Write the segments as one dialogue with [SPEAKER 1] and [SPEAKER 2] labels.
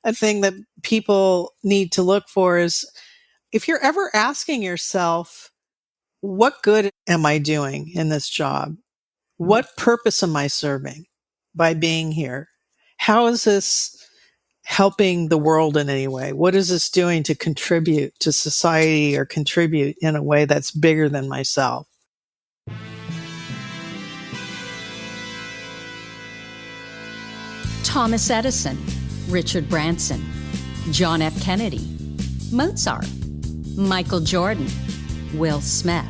[SPEAKER 1] a thing that people need to look for is if you're ever asking yourself, what good am I doing in this job? What purpose am I serving by being here? How is this helping the world in any way? What is this doing to contribute to society or contribute in a way that's bigger than myself?
[SPEAKER 2] Thomas Edison, Richard Branson, John F. Kennedy, Mozart, Michael Jordan, Will Smith.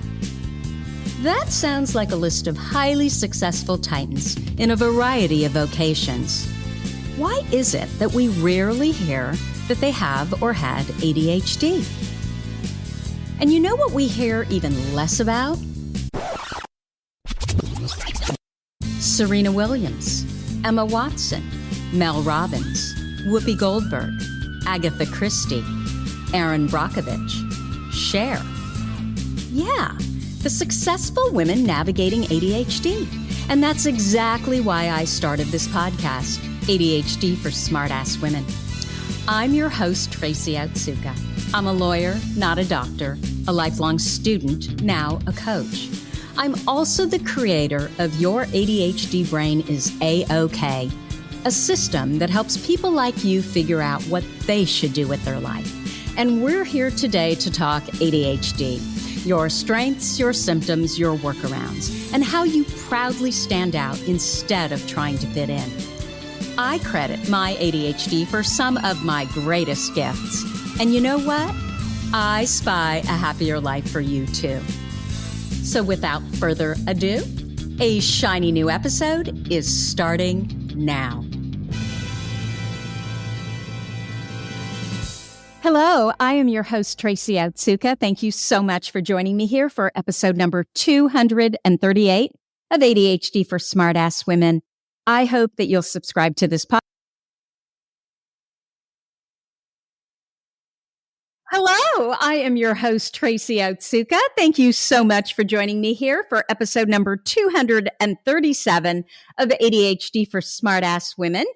[SPEAKER 2] That sounds like a list of highly successful titans in a variety of vocations. Why is it that we rarely hear that they have or had ADHD? And you know what we hear even less about? Serena Williams, Emma Watson, Mel Robbins, Whoopi Goldberg, Agatha Christie, Erin Brockovich, Cher. Yeah, the successful women navigating ADHD. And that's exactly why I started this podcast, ADHD for Smartass Women. I'm your host, Tracy Otsuka. I'm a lawyer, not a doctor, a lifelong student, now a coach. I'm also the creator of Your ADHD Brain is A-OK, a system that helps people like you figure out what they should do with their life. And we're here today to talk ADHD, your strengths, your symptoms, your workarounds, and how you proudly stand out instead of trying to fit in. I credit my ADHD for some of my greatest gifts. And you know what? I spy a happier life for you too. So without further ado, a shiny new episode is starting now. Hello, I am your host, Tracy Otsuka. Thank you so much for joining me here for episode number 238 of ADHD for Smartass Women. I hope that you'll subscribe to this podcast. Hello, I am your host, Tracy Otsuka. Thank you so much for joining me here for episode number 237 of ADHD for Smartass Women.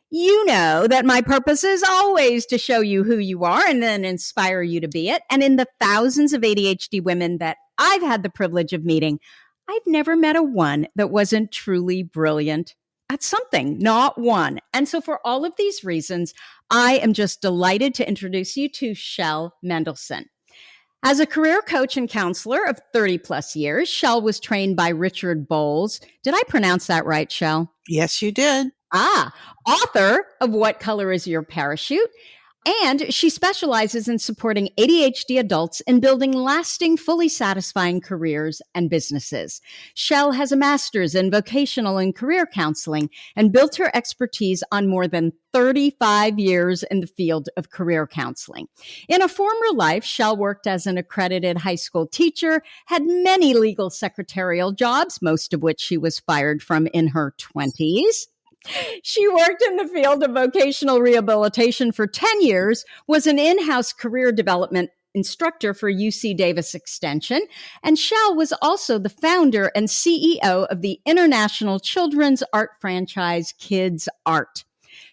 [SPEAKER 2] You know that my purpose is always to show you who you are and then inspire you to be it. And in the thousands of ADHD women that I've had the privilege of meeting, I've never met a one that wasn't truly brilliant at something, not one. And so for all of these reasons, I am just delighted to introduce you to Shell Mendelson. As a career coach and counselor of 30 plus years, Shell was trained by Richard Bolles. Did I pronounce that right, Shell?
[SPEAKER 1] Yes, you did.
[SPEAKER 2] Author of What Color is Your Parachute? And she specializes in supporting ADHD adults in building lasting, fully satisfying careers and businesses. Shell has a master's in vocational and career counseling and built her expertise on more than 35 years in the field of career counseling. In a former life, Shell worked as an accredited high school teacher, had many legal secretarial jobs, most of which she was fired from in her 20s. She worked in the field of vocational rehabilitation for 10 years, was an in-house career development instructor for UC Davis Extension, and Shell was also the founder and CEO of the international children's art franchise Kids Art.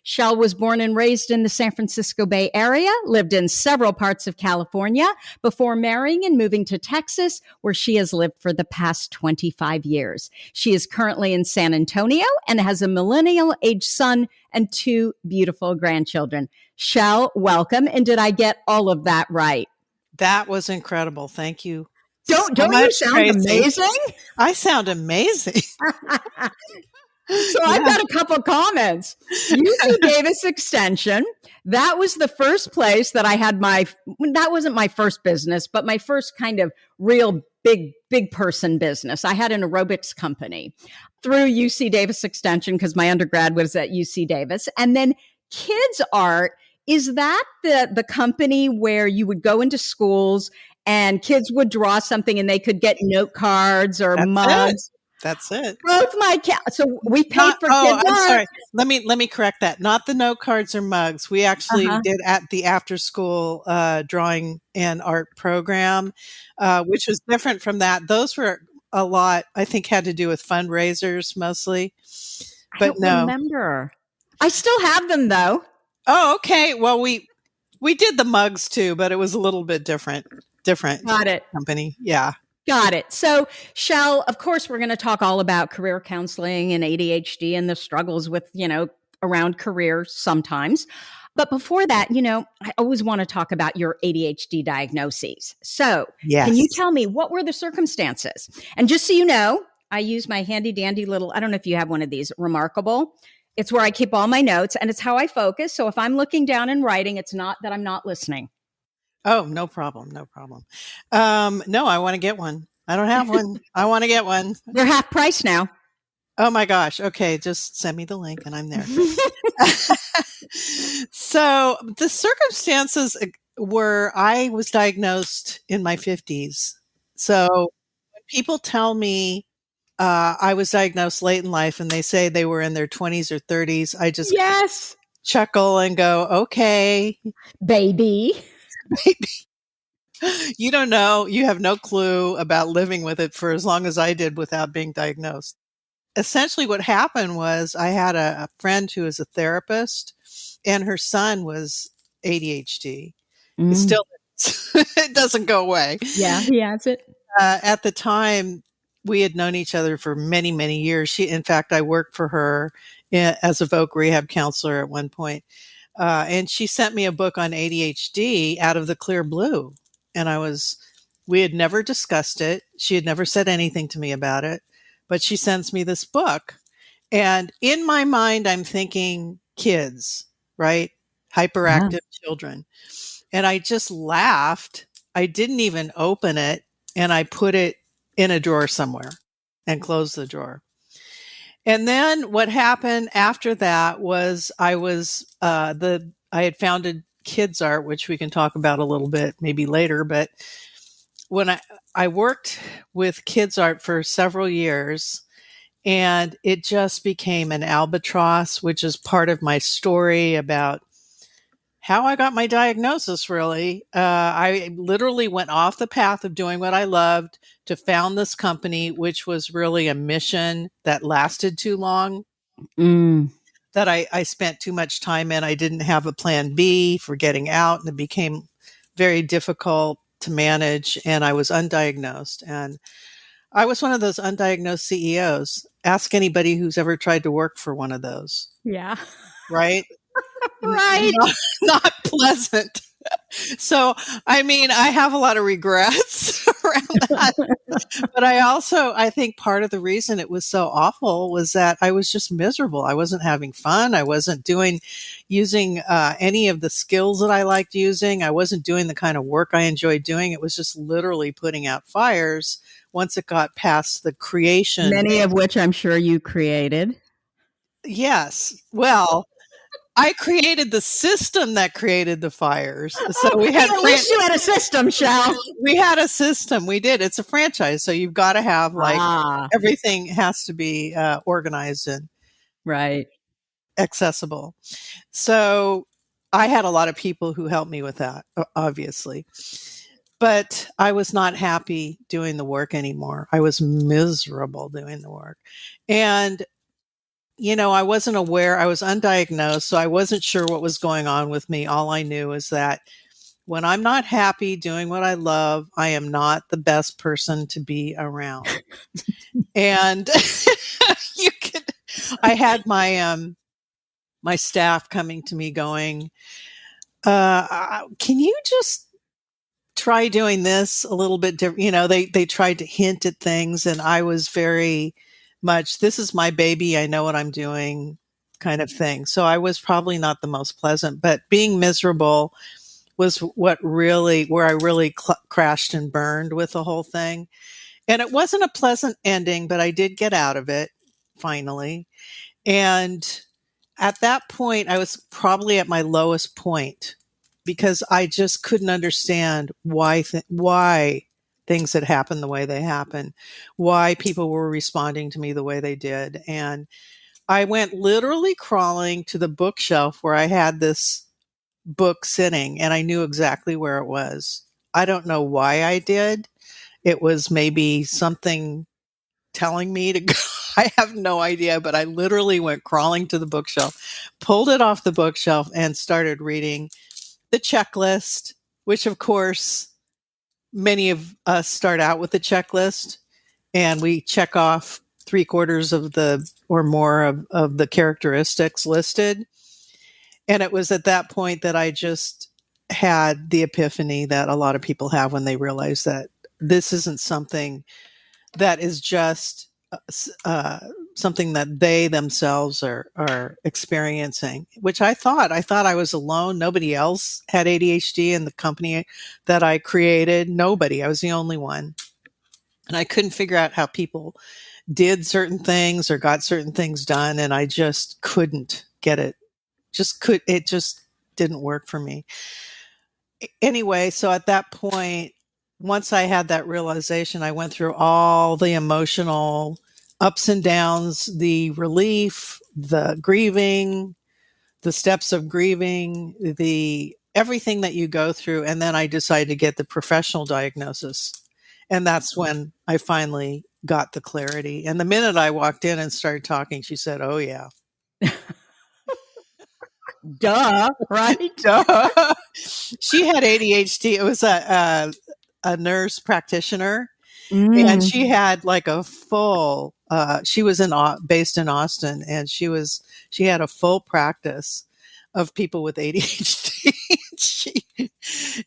[SPEAKER 2] Shell was born and raised in the San Francisco Bay Area, lived in several parts of California before marrying and moving to Texas, where she has lived for the past 25 years. She is currently in San Antonio and has a millennial-aged son and 2 beautiful grandchildren. Shell, welcome. And did I get all of that right?
[SPEAKER 1] That was incredible. Thank you.
[SPEAKER 2] Don't you sound amazing?
[SPEAKER 1] I sound amazing.
[SPEAKER 2] So I've got a couple comments. UC Davis Extension. That was the first place that I had that wasn't my first business, but my first kind of real big person business. I had an aerobics company through UC Davis Extension because my undergrad was at UC Davis. And then Kids Art, is that the company where you would go into schools and kids would draw something and they could get note cards or mugs?
[SPEAKER 1] That's it.
[SPEAKER 2] Both so we paid for Kids Art.
[SPEAKER 1] I'm sorry. Let me correct that. Not the note cards or mugs. We actually did at the after school drawing and art program, which was different from that. Those were a lot, I think, had to do with fundraisers mostly. But
[SPEAKER 2] I don't remember. I still have them though.
[SPEAKER 1] Oh, okay. Well, we did the mugs too, but it was a little bit different. Different
[SPEAKER 2] Got it.
[SPEAKER 1] company. Yeah.
[SPEAKER 2] Got it. So, Shell, of course, we're going to talk all about career counseling and ADHD and the struggles with, around career sometimes. But before that, I always want to talk about your ADHD diagnoses. So, can you
[SPEAKER 1] Yes.
[SPEAKER 2] tell me what were the circumstances? And just so you know, I use my handy dandy little, I don't know if you have one of these, Remarkable. It's where I keep all my notes and it's how I focus. So if I'm looking down and writing, it's not that I'm not listening.
[SPEAKER 1] Oh, no problem. No problem. No, I want to get one. I don't have one. I want to get one.
[SPEAKER 2] They're half price now.
[SPEAKER 1] Oh my gosh. Okay. Just send me the link and I'm there. So the circumstances were I was diagnosed in my 50s. So when people tell me I was diagnosed late in life and they say they were in their 20s or 30s, I just
[SPEAKER 2] Yes,
[SPEAKER 1] chuckle and go, okay,
[SPEAKER 2] baby.
[SPEAKER 1] you don't know. You have no clue about living with it for as long as I did without being diagnosed. Essentially, what happened was I had a friend who is a therapist, and her son was ADHD. It
[SPEAKER 2] Mm.
[SPEAKER 1] still is. It doesn't go away.
[SPEAKER 2] Yeah, he has it.
[SPEAKER 1] At the time, we had known each other for many, many years. In fact, I worked for her as a voc rehab counselor at one point. And she sent me a book on ADHD out of the clear blue. And we had never discussed it. She had never said anything to me about it, but she sends me this book. And in my mind, I'm thinking kids, right?
[SPEAKER 2] Yeah.
[SPEAKER 1] Hyperactive children. And I just laughed. I didn't even open it and I put it in a drawer somewhere and closed the drawer. And then what happened after that was I had founded Kids Art, which we can talk about a little bit maybe later. But when I worked with Kids Art for several years, and it just became an albatross, which is part of my story about how I got my diagnosis, really. I literally went off the path of doing what I loved to found this company, which was really a mission that lasted too long,
[SPEAKER 2] Mm.
[SPEAKER 1] that I spent too much time in. I didn't have a plan B for getting out, and it became very difficult to manage, and I was undiagnosed. And I was one of those undiagnosed CEOs. Ask anybody who's ever tried to work for one of those,
[SPEAKER 2] Yeah.
[SPEAKER 1] right?
[SPEAKER 2] Right.
[SPEAKER 1] Not pleasant. So, I mean, I have a lot of regrets around that. But I think part of the reason it was so awful was that I was just miserable. I wasn't having fun. I wasn't using any of the skills that I liked using. I wasn't doing the kind of work I enjoyed doing. It was just literally putting out fires once it got past the creation.
[SPEAKER 2] Many of which I'm sure you created.
[SPEAKER 1] Yes. Well, I created the system that created the fires. So we had
[SPEAKER 2] At least you had a system, Shell.
[SPEAKER 1] we had a system. We did. It's a franchise, so you've got to have everything has to be organized and
[SPEAKER 2] Right.
[SPEAKER 1] accessible. So I had a lot of people who helped me with that, obviously. But I was not happy doing the work anymore. I was miserable doing the work. And I wasn't aware. I was undiagnosed, so I wasn't sure what was going on with me. All I knew is that when I'm not happy doing what I love, I am not the best person to be around. And I had my staff coming to me going, can you just try doing this a little bit different? They tried to hint at things, and I was very much, this is my baby, I know what I'm doing kind of thing. So I was probably not the most pleasant, but being miserable was where I really crashed and burned with the whole thing. And it wasn't a pleasant ending, but I did get out of it finally. And at that point, I was probably at my lowest point because I just couldn't understand why things had happened the way they happened, why people were responding to me the way they did. And I went literally crawling to the bookshelf where I had this book sitting, and I knew exactly where it was. I don't know why I did. It was maybe something telling me to go. I have no idea, but I literally went crawling to the bookshelf, pulled it off the bookshelf, and started reading the checklist, which, of course, many of us start out with the checklist and we check off three-quarters of the or more of the characteristics listed. And it was at that point that I just had the epiphany that a lot of people have when they realize that this isn't something that is just uh, something that they themselves are experiencing, which I thought I was alone. Nobody else had ADHD in the company that I created. Nobody. I was the only one. And I couldn't figure out how people did certain things or got certain things done. And I just couldn't get it. It just didn't work for me. Anyway, so at that point, once I had that realization, I went through all the emotional ups and downs, the relief, the grieving, the steps of grieving, the everything that you go through. And then I decided to get the professional diagnosis. And that's when I finally got the clarity. And the minute I walked in and started talking, she said, "Oh, yeah."
[SPEAKER 2] Duh, right?
[SPEAKER 1] Duh. She had ADHD. It was a nurse practitioner, and
[SPEAKER 2] Mm,
[SPEAKER 1] she had like a full. She was based in Austin, and she had a full practice of people with ADHD.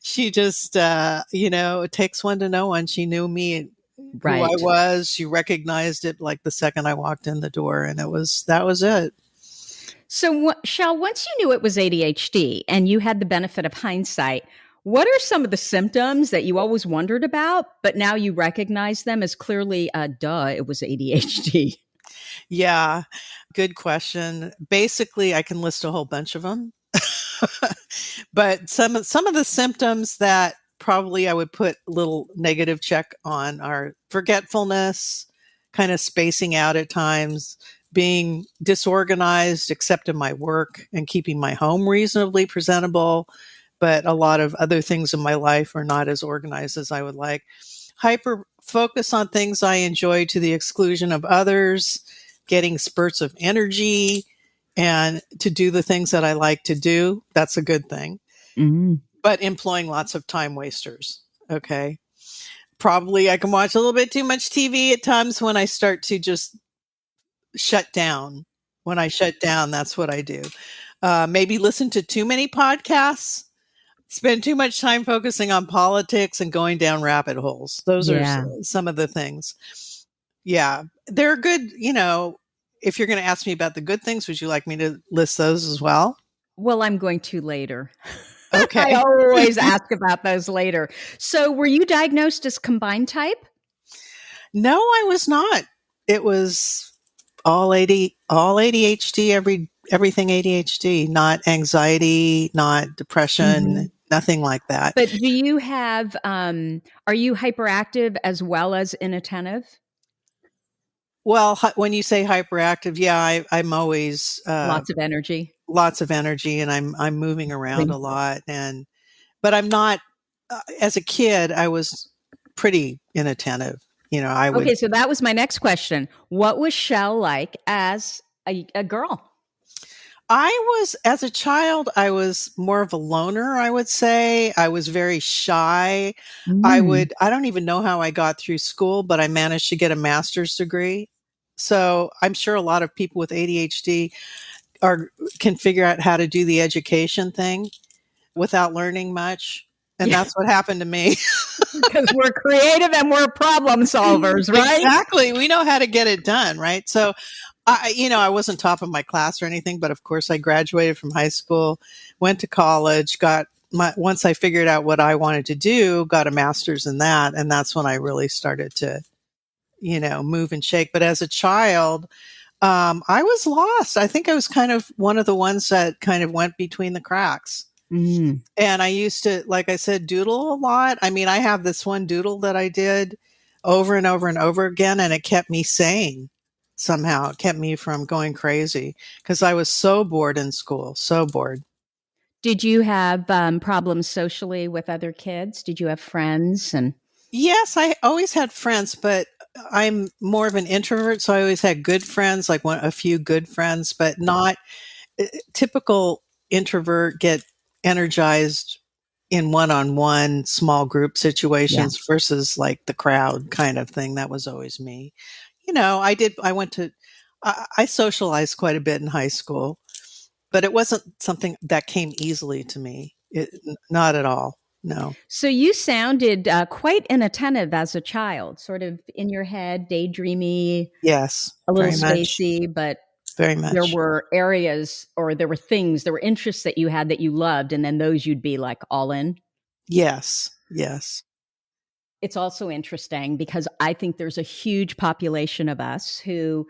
[SPEAKER 1] she just it takes one to know one. She knew me, who I
[SPEAKER 2] right.
[SPEAKER 1] was. She recognized it like the second I walked in the door, and that was it.
[SPEAKER 2] So, Shell, once you knew it was ADHD and you had the benefit of hindsight, what are some of the symptoms that you always wondered about, but now you recognize them as clearly, duh, it was ADHD?
[SPEAKER 1] Yeah, good question. Basically, I can list a whole bunch of them. But some of the symptoms that probably I would put a little negative check on are forgetfulness, kind of spacing out at times, being disorganized except in my work and keeping my home reasonably presentable, but a lot of other things in my life are not as organized as I would like. Hyper focus on things I enjoy to the exclusion of others, getting spurts of energy, and to do the things that I like to do. That's a good thing.
[SPEAKER 2] Mm,
[SPEAKER 1] But employing lots of time wasters. Okay. Probably I can watch a little bit too much TV at times when I start to just shut down. When I shut down, that's what I do. Maybe listen to too many podcasts, spend too much time focusing on politics and going down rabbit holes. Those are
[SPEAKER 2] yeah.
[SPEAKER 1] some of the things. Yeah. They're good. If you're going to ask me about the good things, would you like me to list those as well?
[SPEAKER 2] Well, I'm going to later. I
[SPEAKER 1] Okay.
[SPEAKER 2] always ask about those later. So, were you diagnosed as combined type?
[SPEAKER 1] No, I was not. It was all ADHD, everything ADHD, not anxiety, not
[SPEAKER 2] Mhm.
[SPEAKER 1] depression, nothing like that.
[SPEAKER 2] But do you have, are you hyperactive as well as inattentive?
[SPEAKER 1] Well, when you say hyperactive, yeah, I'm always
[SPEAKER 2] Lots of energy.
[SPEAKER 1] lots of energy, and I'm moving around a lot, but I'm not. As a kid, I was pretty inattentive. I would
[SPEAKER 2] Okay, so that was my next question. What was Shell like as a girl?
[SPEAKER 1] As a child, I was more of a loner, I would say. I was very shy.
[SPEAKER 2] Mm.
[SPEAKER 1] I don't even know how I got through school, but I managed to get a master's degree. So I'm sure a lot of people with ADHD can figure out how to do the education thing without learning much. And
[SPEAKER 2] Yeah,
[SPEAKER 1] that's what happened to me.
[SPEAKER 2] because we're creative and we're problem solvers, right?
[SPEAKER 1] Exactly. We know how to get it done, right? So I wasn't top of my class or anything, but of course I graduated from high school, went to college, once I figured out what I wanted to do, got a master's in that. And that's when I really started to, move and shake. But as a child, I was lost. I think I was kind of one of the ones that kind of went between the cracks.
[SPEAKER 2] Mm.
[SPEAKER 1] And I used to, like I said, doodle a lot. I mean, I have this one doodle that I did over and over and over again, and it kept me sane somehow. It kept me from going crazy because I was so bored in school, so bored.
[SPEAKER 2] Did you have problems socially with other kids? Did you have friends? And
[SPEAKER 1] Yes, I always had friends, but I'm more of an introvert, so I always had good friends, like a few good friends, but not typical introvert get energized in one-on-one small group
[SPEAKER 2] Yeah.
[SPEAKER 1] situations versus like the crowd kind of thing. That was always me. I went to, I socialized quite a bit in high school, but it wasn't something that came easily to me. Not at all. No.
[SPEAKER 2] So you sounded quite inattentive as a child, sort of in your head, daydreamy,
[SPEAKER 1] Yes,
[SPEAKER 2] a little
[SPEAKER 1] very much.
[SPEAKER 2] spacey, but
[SPEAKER 1] Very
[SPEAKER 2] there
[SPEAKER 1] much.
[SPEAKER 2] were areas or there were things, there were interests that you had that you loved, and then those you'd be like all in.
[SPEAKER 1] Yes. Yes.
[SPEAKER 2] It's also interesting because I think there's a huge population of us who,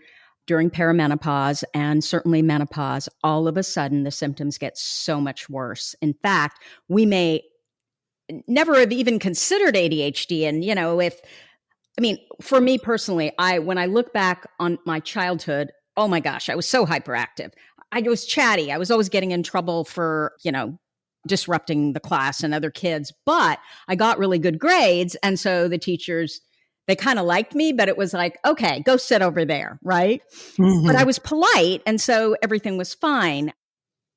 [SPEAKER 2] during perimenopause and certainly menopause, all of a sudden the symptoms get so much worse. In fact, we may never have even considered ADHD. And, for me personally, when I look back on my childhood, oh my gosh, I was so hyperactive. I was chatty. I was always getting in trouble for, disrupting the class and other kids, but I got really good grades. And so the teachers, they kind of liked me, but it was like, okay, go sit over there. Right. But I
[SPEAKER 1] Hmm.
[SPEAKER 2] was polite. And so everything was fine.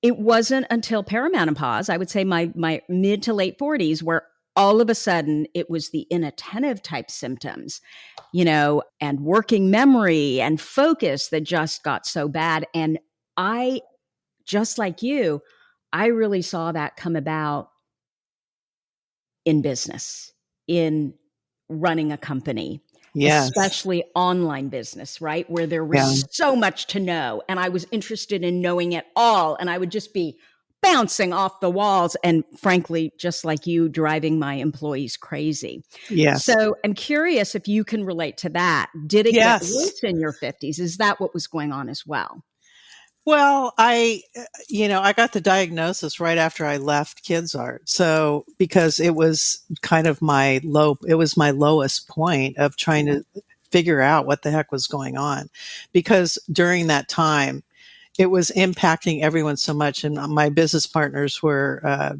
[SPEAKER 2] It wasn't until perimenopause, I would say my mid to late 40s, where all of a sudden it was the inattentive type symptoms, and working memory and focus that just got so bad. And I, just like you, I really saw that come about in business, in running a company,
[SPEAKER 1] Yes.
[SPEAKER 2] especially online business, right? Where there
[SPEAKER 1] Yeah.
[SPEAKER 2] was so much to know. And I was interested in knowing it all. And I would just be bouncing off the walls. And frankly, just like you, driving my employees crazy.
[SPEAKER 1] Yes.
[SPEAKER 2] So I'm curious if you can relate to that. Did it get
[SPEAKER 1] Yes.
[SPEAKER 2] worse in your 50s? Is that what was going on as well?
[SPEAKER 1] Well, I got the diagnosis right after I left Kids Art. So, because it was kind of it was my lowest point of trying to figure out what the heck was going on. Because during that time, it was impacting everyone so much. And my business partners were,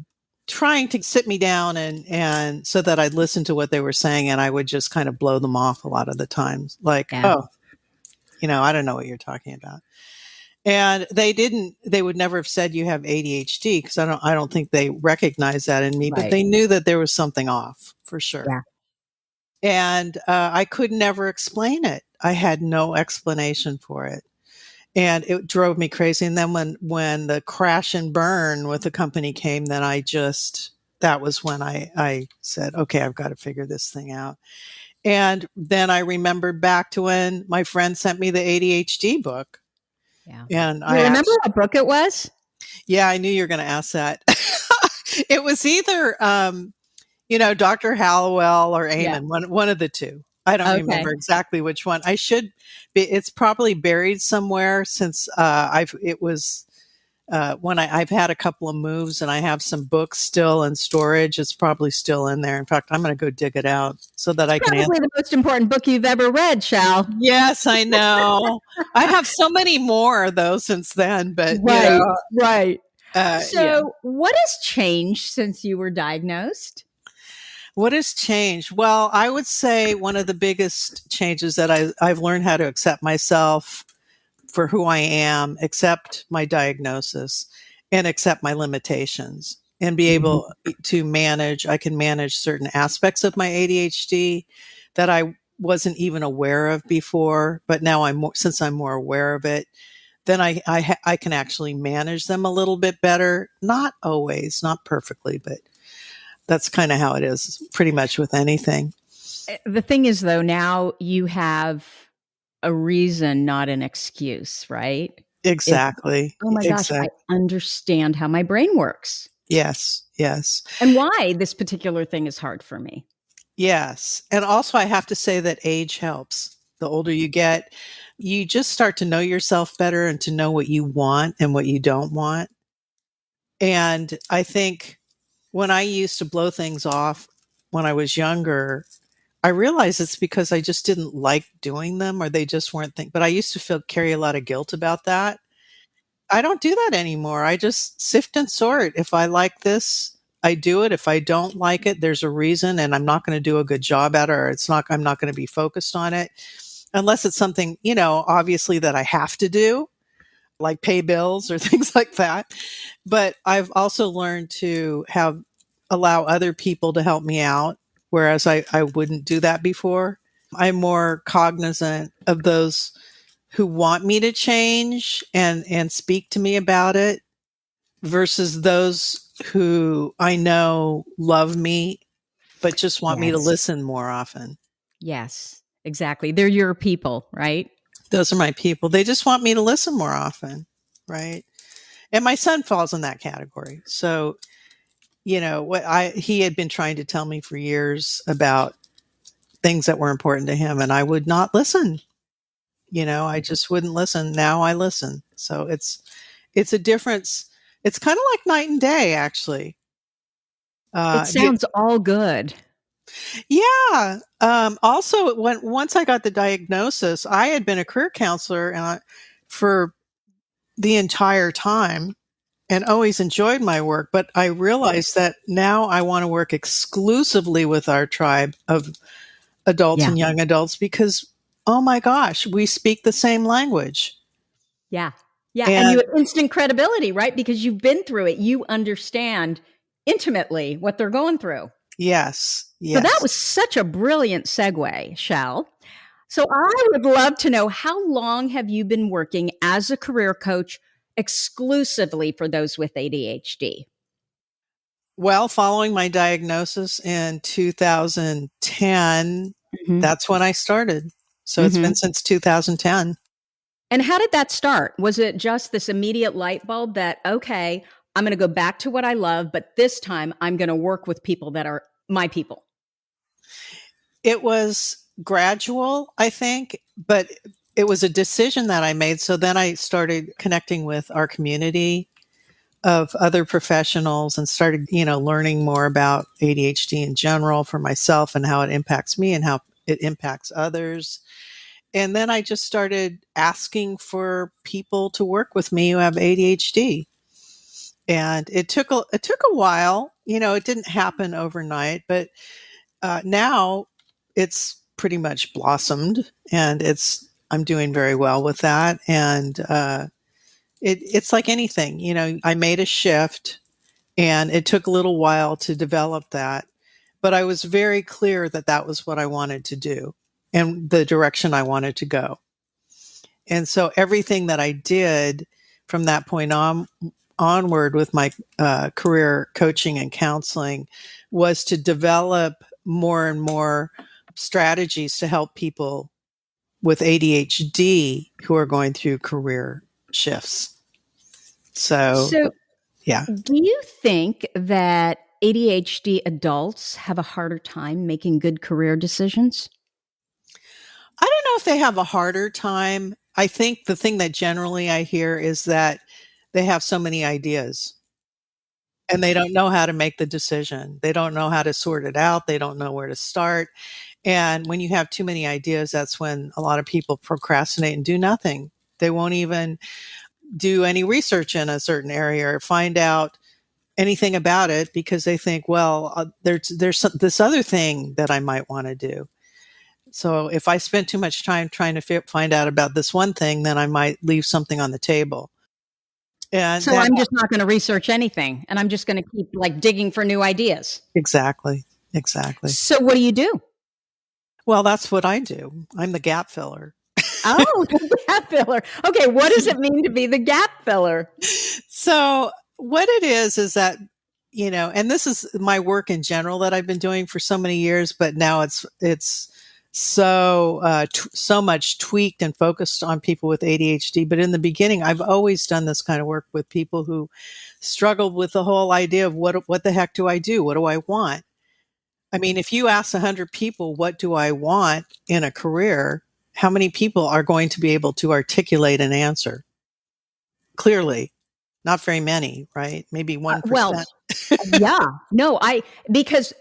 [SPEAKER 1] trying to sit me down and so that I'd listen to what they were saying. And I would just kind of blow them off a lot of the times. Like,
[SPEAKER 2] Yeah.
[SPEAKER 1] oh, I don't know what you're talking about. And they would never have said you have ADHD because I don't think they recognized that in me, but
[SPEAKER 2] Right.
[SPEAKER 1] they knew that there was something off for sure.
[SPEAKER 2] Yeah.
[SPEAKER 1] And I could never explain it. I had no explanation for it. And it drove me crazy. And then when the crash and burn with the company came, then that was when I said, okay, I've got to figure this thing out. And then I remembered back to when my friend sent me the ADHD book.
[SPEAKER 2] Yeah.
[SPEAKER 1] And
[SPEAKER 2] You remember what book it was?
[SPEAKER 1] yeah, I knew you were going to ask that. It was either, Dr. Hallowell or
[SPEAKER 2] Yeah.
[SPEAKER 1] Amen, one of the two. I don't
[SPEAKER 2] Okay.
[SPEAKER 1] remember exactly which one. I should be. It's probably buried somewhere since when I've had a couple of moves and I have some books still in storage. It's probably still in there. In fact, I'm going to go dig it out so that I can answer.
[SPEAKER 2] Probably the most important book you've ever read, Shell.
[SPEAKER 1] Yes, I know. I have so many more though since then, but
[SPEAKER 2] Right. Right.
[SPEAKER 1] yeah.
[SPEAKER 2] So, what has changed since you were diagnosed?
[SPEAKER 1] What has changed? Well, I would say one of the biggest changes that I've learned how to accept myself for who I am, accept my diagnosis, and accept my limitations, and be
[SPEAKER 2] Mhm.
[SPEAKER 1] able to manage. I can manage certain aspects of my ADHD that I wasn't even aware of before, but now since I'm more aware of it, then I can actually manage them a little bit better. Not always, not perfectly, but that's kind of how it is pretty much with anything.
[SPEAKER 2] The thing is, though, now you have a reason, not an excuse, right? It's,
[SPEAKER 1] Exactly.
[SPEAKER 2] oh my gosh, I
[SPEAKER 1] Exactly.
[SPEAKER 2] understand how my brain works
[SPEAKER 1] Yes. Yes.
[SPEAKER 2] and why this particular thing is hard for me.
[SPEAKER 1] Yes. And also, I have to say that age helps. The older you get, you just start to know yourself better and to know what you want and what you don't want. And I think when I used to blow things off when I was younger, I realized it's because I just didn't like doing them or they just weren't but I used to carry a lot of guilt about that. I don't do that anymore. I just sift and sort. If I like this, I do it. If I don't like it, there's a reason, and I'm not going to do a good job at it, or I'm not going to be focused on it unless it's something, obviously that I have to do, like pay bills or things like that. But I've also learned to allow other people to help me out, whereas I wouldn't do that before. I'm more cognizant of those who want me to change and speak to me about it versus those who I know love me, but just want me to
[SPEAKER 2] Yes.
[SPEAKER 1] listen more often.
[SPEAKER 2] Yes, exactly. They're your people, right?
[SPEAKER 1] Those are my people. They just want me to listen more often. Right. And my son falls in that category. So, he had been trying to tell me for years about things that were important to him, and I would not listen. I just wouldn't listen. Now I listen. So it's a difference. It's kind of like night and day, actually.
[SPEAKER 2] It sounds all good.
[SPEAKER 1] Yeah. Also, once I got the diagnosis, I had been a career counselor for the entire time and always enjoyed my work. But I realized that now I want to work exclusively with our tribe of adults
[SPEAKER 2] Yeah.
[SPEAKER 1] and young adults because, oh my gosh, we speak the same language.
[SPEAKER 2] Yeah. Yeah. And you
[SPEAKER 1] And
[SPEAKER 2] have instant credibility, right? Because you've been through it. You understand intimately what they're going through.
[SPEAKER 1] yes.
[SPEAKER 2] So that was such a brilliant segue, Shell. So I would love to know, how long have you been working as a career coach exclusively for those with ADHD?
[SPEAKER 1] Well, following my diagnosis in 2010, that's when I started. So it's been since 2010.
[SPEAKER 2] And how did that start? Was it just this immediate light bulb that, okay, I'm going to go back to what I love, but this time I'm going to work with people that are my people?
[SPEAKER 1] It was gradual, I think, but it was a decision that I made. So then I started connecting with our community of other professionals and started, learning more about ADHD in general for myself and how it impacts me and how it impacts others. And then I just started asking for people to work with me who have ADHD. And it took a while. It didn't happen overnight, but now it's pretty much blossomed, and I'm doing very well with that. And it's like anything, I made a shift, and it took a little while to develop that, but I was very clear that that was what I wanted to do and the direction I wanted to go. And so everything that I did from that point onward with my career coaching and counseling was to develop more and more strategies to help people with ADHD who are going through career shifts. So, yeah.
[SPEAKER 2] Do you think that ADHD adults have a harder time making good career decisions?
[SPEAKER 1] I don't know if they have a harder time. I think the thing that generally I hear is that they have so many ideas and they don't know how to make the decision. They don't know how to sort it out. They don't know where to start. And when you have too many ideas, that's when a lot of people procrastinate and do nothing. They won't even do any research in a certain area or find out anything about it because they think, well, there's this other thing that I might want to do. So if I spend too much time trying to find out about this one thing, then I might leave something on the table. And
[SPEAKER 2] So I'm just not going to research anything, and I'm just going to keep digging for new ideas.
[SPEAKER 1] Exactly.
[SPEAKER 2] So what do you do?
[SPEAKER 1] Well, that's what I do. I'm the gap filler.
[SPEAKER 2] Oh, the gap filler. Okay, what does it mean to be the gap filler?
[SPEAKER 1] So what it is that, and this is my work in general that I've been doing for so many years, but now it's so so much tweaked and focused on people with ADHD. But in the beginning, I've always done this kind of work with people who struggled with the whole idea of what the heck do I do? What do I want? I mean, if you ask 100 people, what do I want in a career? How many people are going to be able to articulate an answer? Clearly, not very many, right? Maybe 1%.
[SPEAKER 2] Well, yeah, no, because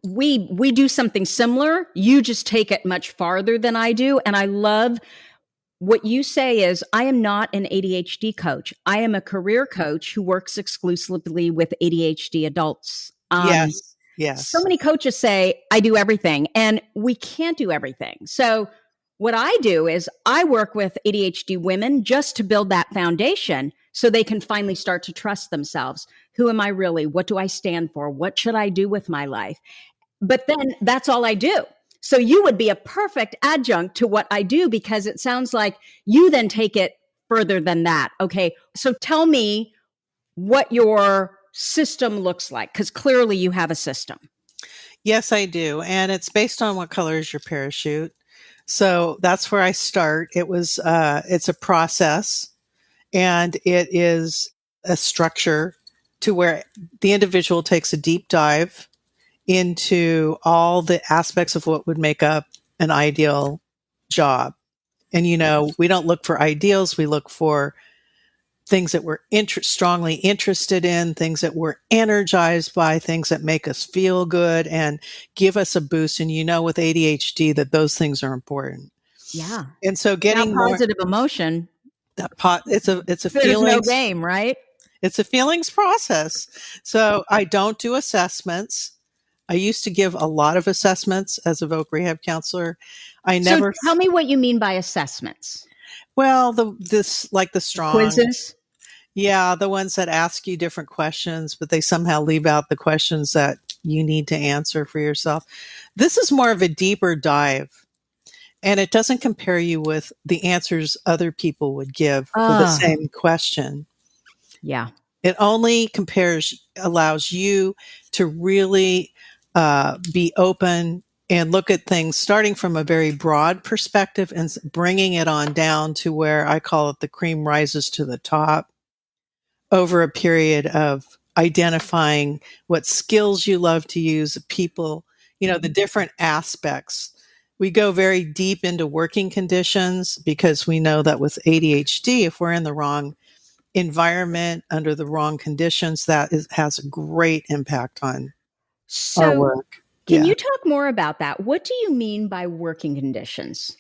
[SPEAKER 2] we do something similar. You just take it much farther than I do. And I love what you say is, I am not an ADHD coach. I am a career coach who works exclusively with ADHD adults
[SPEAKER 1] Yes.
[SPEAKER 2] So
[SPEAKER 1] Yes.
[SPEAKER 2] many coaches say, I do everything, and we can't do everything. So, what I do is I work with ADHD women just to build that foundation so they can finally start to trust themselves. Who am I really? What do I stand for? What should I do with my life? But then that's all I do. So, you would be a perfect adjunct to what I do because it sounds like you then take it further than that. Okay. So, tell me what your system looks like because clearly you have a system.
[SPEAKER 1] Yes, I do. And it's based on what color is your parachute. So that's where I start. It's a process and it is a structure to where the individual takes a deep dive into all the aspects of what would make up an ideal job. And, we don't look for ideals. We look for things that we're strongly interested in, things that we're energized by, things that make us feel good and give us a boost. And with ADHD that those things are important.
[SPEAKER 2] Yeah.
[SPEAKER 1] And so
[SPEAKER 2] Without
[SPEAKER 1] getting more
[SPEAKER 2] positive emotion,
[SPEAKER 1] it's a
[SPEAKER 2] there's no
[SPEAKER 1] feelings
[SPEAKER 2] game, right?
[SPEAKER 1] it's a feelings process. So I don't do assessments. I used to give a lot of assessments as a voc rehab counselor. I
[SPEAKER 2] So
[SPEAKER 1] never
[SPEAKER 2] tell me what you mean by assessments.
[SPEAKER 1] well the strong.
[SPEAKER 2] Quizzes?
[SPEAKER 1] Yeah, the ones that ask you different questions, but they somehow leave out the questions that you need to answer for yourself. This is more of a deeper dive, and it doesn't compare you with the answers other people would give for the
[SPEAKER 2] Ah,
[SPEAKER 1] same question.
[SPEAKER 2] yeah.
[SPEAKER 1] It only allows you to really be open and look at things starting from a very broad perspective and bringing it on down to where I call it the cream rises to the top over a period of identifying what skills you love to use, people, the different aspects. We go very deep into working conditions because we know that with ADHD, if we're in the wrong environment under the wrong conditions, has a great impact on our
[SPEAKER 2] So
[SPEAKER 1] work.
[SPEAKER 2] can
[SPEAKER 1] Yeah.
[SPEAKER 2] you talk more about that? What do you mean by working conditions?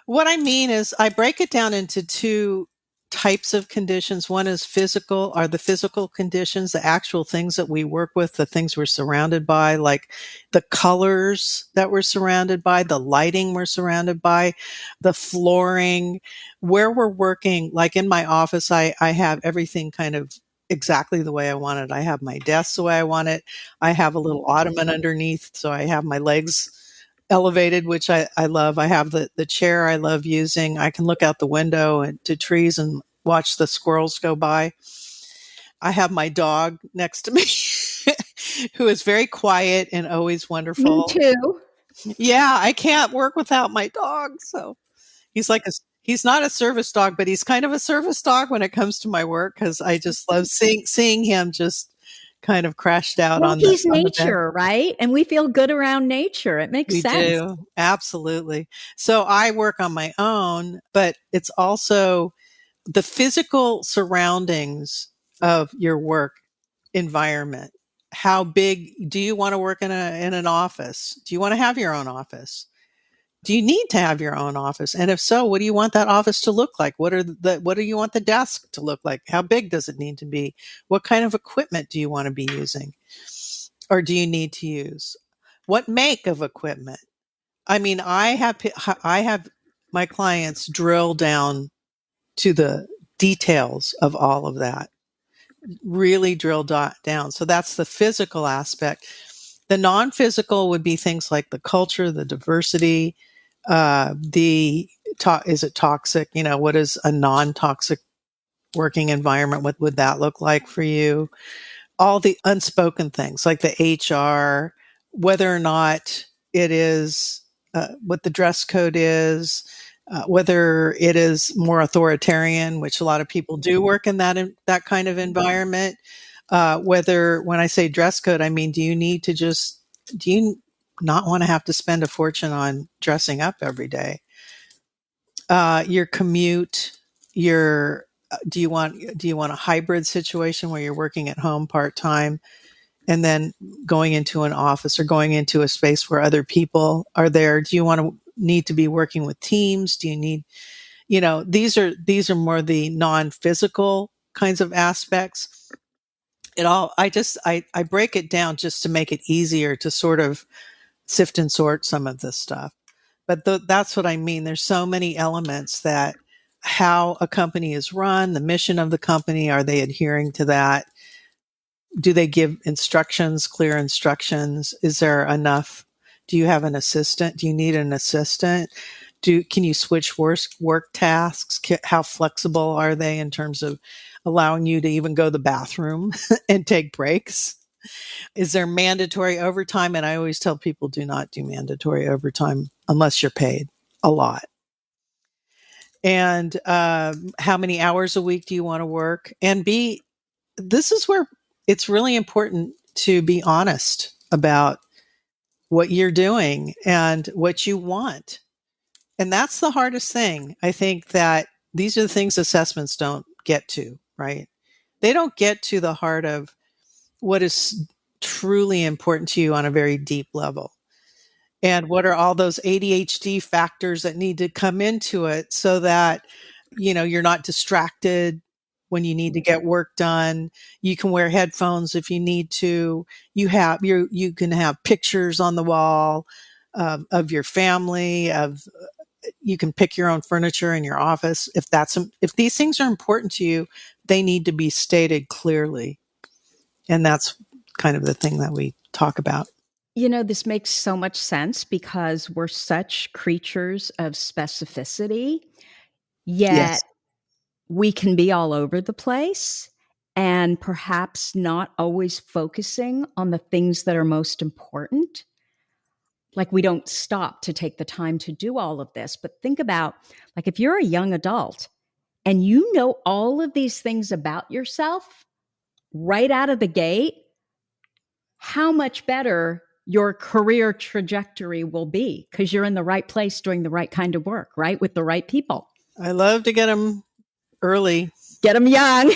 [SPEAKER 1] What I mean is I break it down into two types of conditions. One is the physical conditions, the actual things that we work with, the things we're surrounded by, like the colors that we're surrounded by, the lighting we're surrounded by, the flooring, where we're working. Like in my office, I have everything kind of exactly the way I want it. I have my desk the way I want it. I have a little ottoman underneath, so I have my legs elevated, which I love. I have the chair I love using. I can look out the window and to trees and watch the squirrels go by. I have my dog next to me who is very quiet and always
[SPEAKER 2] Me
[SPEAKER 1] wonderful.
[SPEAKER 2] too.
[SPEAKER 1] Yeah, I can't work without my dog. So he's not a service dog, but he's kind of a service dog when it comes to my work because I just love seeing him just kind of crashed out
[SPEAKER 2] Well,
[SPEAKER 1] on the
[SPEAKER 2] he's
[SPEAKER 1] bed.
[SPEAKER 2] nature, right? And we feel good around nature. It makes
[SPEAKER 1] We
[SPEAKER 2] sense.
[SPEAKER 1] do. Absolutely. So I work on my own, but it's also the physical surroundings of your work environment. How big do you want to work in an office? Do you want to have your own office? Do you need to have your own office? And if so, what do you want that office to look like? What do you want the desk to look like? How big does it need to be? What kind of equipment do you want to be using? Or do you need to use? What make of equipment? I mean, I have my clients drill down to the details of all of that, really drill down. So that's the physical aspect. The non-physical would be things like the culture, the diversity, is it toxic? What is a non-toxic working environment? What would that look like for you? All the unspoken things like the HR, whether or not it is what the dress code is, whether it is more authoritarian, which a lot of people do work in that kind of environment. Whether when I say dress code, I mean, do you not want to have to spend a fortune on dressing up every day? Your commute, your do you want a hybrid situation where you're working at home part time and then going into an office or going into a space where other people are there? Do you want to need to be working with teams? Do you need, these are more the non-physical kinds of aspects. I break it down just to make it easier to sort of sift and sort some of this stuff. But that's what I mean. There's so many elements that how a company is run, the mission of the company, are they adhering to that? Do they give instructions, clear instructions? Is there enough? Do you have an assistant? Do you need an assistant? Can you switch work tasks? How flexible are they in terms of allowing you to even go to the bathroom and take breaks? Is there mandatory overtime? And I always tell people, do not do mandatory overtime unless you're paid a lot. And how many hours a week do you want to work? And this is where it's really important to be honest about what you're doing and what you want. And that's the hardest thing. I think that these are the things assessments don't get to, right? They don't get to the heart of what is truly important to you on a very deep level. And what are all those ADHD factors that need to come into it so that, you're not distracted when you need to get work done. You can wear headphones if you need to. You can have pictures on the wall of your family, you can pick your own furniture in your office. If these things are important to you, they need to be stated clearly. And that's kind of the thing that we talk about.
[SPEAKER 2] This makes so much sense because we're such creatures of specificity, yet
[SPEAKER 1] Yes.
[SPEAKER 2] we can be all over the place and perhaps not always focusing on the things that are most important. Like we don't stop to take the time to do all of this. But think about, like, if you're a young adult and you know all of these things about yourself right out of the gate, how much better your career trajectory will be because you're in the right place doing the right kind of work, right? With the right people.
[SPEAKER 1] I love to get them early.
[SPEAKER 2] Get them young.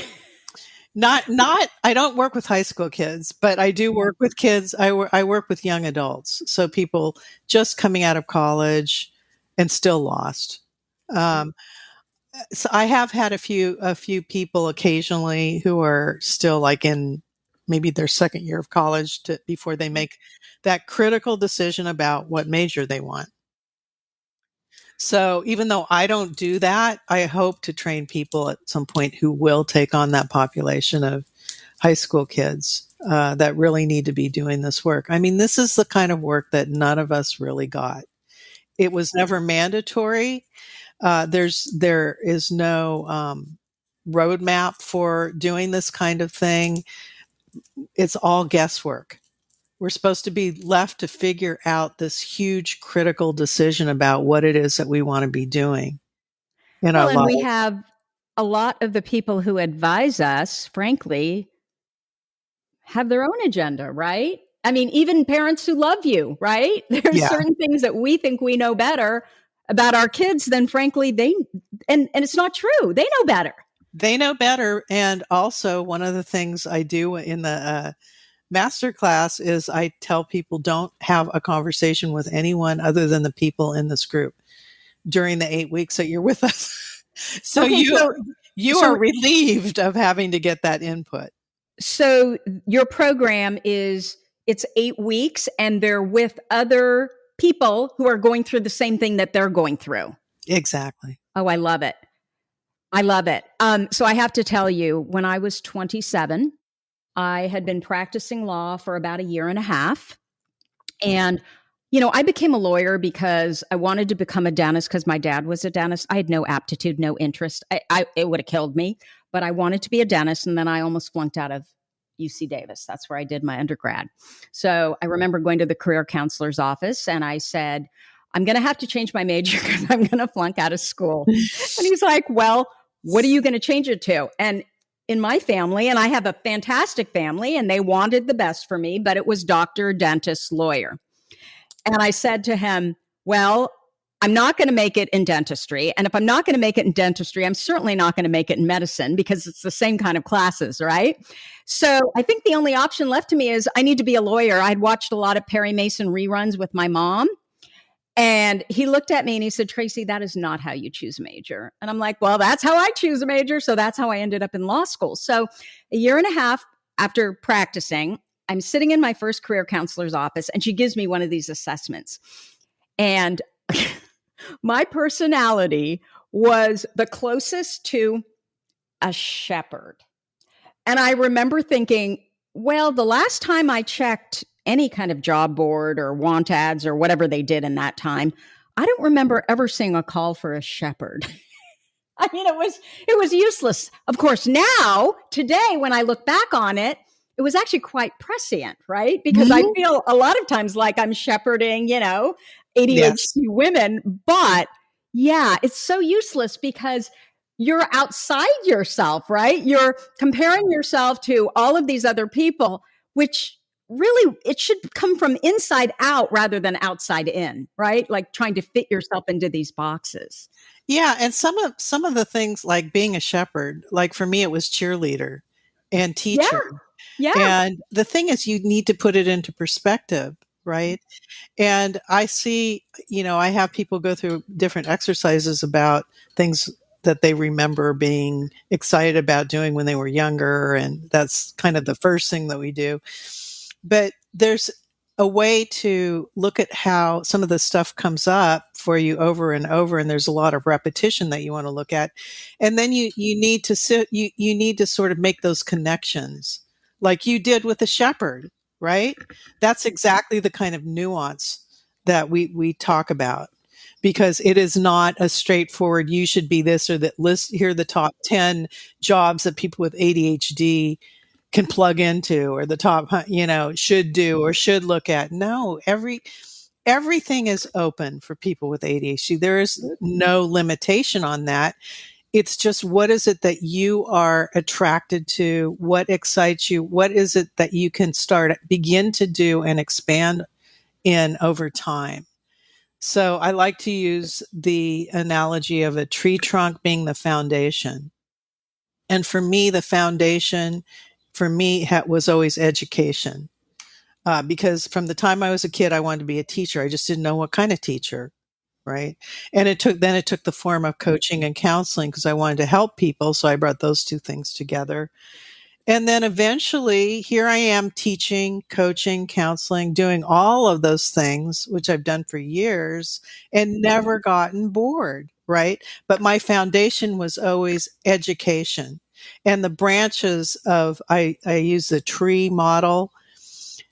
[SPEAKER 1] I don't work with high school kids, but I do work with kids. I work with young adults. So people just coming out of college and still lost. So I have had a few people occasionally who are still like in maybe their second year of college before they make that critical decision about what major they want. So even though I don't do that, I hope to train people at some point who will take on that population of high school kids that really need to be doing this work. I mean, this is the kind of work that none of us really got. It was never mandatory. There is no roadmap for doing this kind of thing. It's all guesswork. We're supposed to be left to figure out this huge critical decision about what it is that we want to be doing in our
[SPEAKER 2] And
[SPEAKER 1] life.
[SPEAKER 2] we have a lot of the people who advise us, frankly, have their own agenda, right? I mean, even parents who love you, right? There's certain things that we think we know better about our kids than frankly and it's not true. They know better.
[SPEAKER 1] They know better. And also one of the things I do in the master class is I tell people don't have a conversation with anyone other than the people in this group during the 8 weeks that you're with us. So you are relieved of having to get that input.
[SPEAKER 2] So your program it's 8 weeks and they're with other people who are going through the same thing that they're going through.
[SPEAKER 1] Exactly.
[SPEAKER 2] Oh, I love it. I love it. So I have to tell you, when I was 27, I had been practicing law for about a year and a half. And, I became a lawyer because I wanted to become a dentist because my dad was a dentist. I had no aptitude, no interest. It would have killed me, but I wanted to be a dentist. And then I almost flunked out of UC Davis. That's where I did my undergrad. So I remember going to the career counselor's office and I said, I'm going to have to change my major because I'm going to flunk out of school. And he's like, well, what are you going to change it to? And in my family, and I have a fantastic family and they wanted the best for me, but it was doctor, dentist, lawyer. And I said to him, well, I'm not going to make it in dentistry. And if I'm not going to make it in dentistry, I'm certainly not going to make it in medicine because it's the same kind of classes, right? So I think the only option left to me is I need to be a lawyer. I'd watched a lot of Perry Mason reruns with my mom. And he looked at me and he said, Tracy, that is not how you choose a major. And I'm like, well, that's how I choose a major. So that's how I ended up in law school. So a year and a half after practicing, I'm sitting in my first career counselor's office, and she gives me one of these assessments. And my personality was the closest to a shepherd. And I remember thinking, well, the last time I checked any kind of job board or want ads or whatever they did in that time, I don't remember ever seeing a call for a shepherd. I mean, it was useless. Of course, now, today, when I look back on it, it was actually quite prescient, right? Because I feel a lot of times like I'm shepherding, ADHD women. But yeah, it's so useless because you're outside yourself, right? You're comparing yourself to all of these other people, which really it should come from inside out rather than outside in, right? Like trying to fit yourself into these boxes.
[SPEAKER 1] Yeah, and some of the things like being a shepherd, like for me it was cheerleader and teacher.
[SPEAKER 2] Yeah.
[SPEAKER 1] And the thing is you need to put it into perspective, right? And I see, I have people go through different exercises about things that they remember being excited about doing when they were younger, and that's kind of the first thing that we do. But there's a way to look at how some of the stuff comes up for you over and over, and there's a lot of repetition that you want to look at, and then you need to you need to sort of make those connections like you did with the shepherd, right? That's exactly the kind of nuance that we talk about, because it is not a straightforward you should be this or that. List here are the top 10 jobs that people with ADHD can plug into, or the top, should do or should look at. No, everything is open for people with ADHD. There is no limitation on that. It's just, what is it that you are attracted to? What excites you? What is it that you can begin to do and expand in over time? So I like to use the analogy of a tree trunk being the foundation. And for me, the foundation was always education. Because from the time I was a kid, I wanted to be a teacher. I just didn't know what kind of teacher, right? And it took the form of coaching and counseling because I wanted to help people. So I brought those two things together. And then eventually here I am teaching, coaching, counseling, doing all of those things, which I've done for years and never gotten bored, right? But my foundation was always education. And the branches I use the tree model,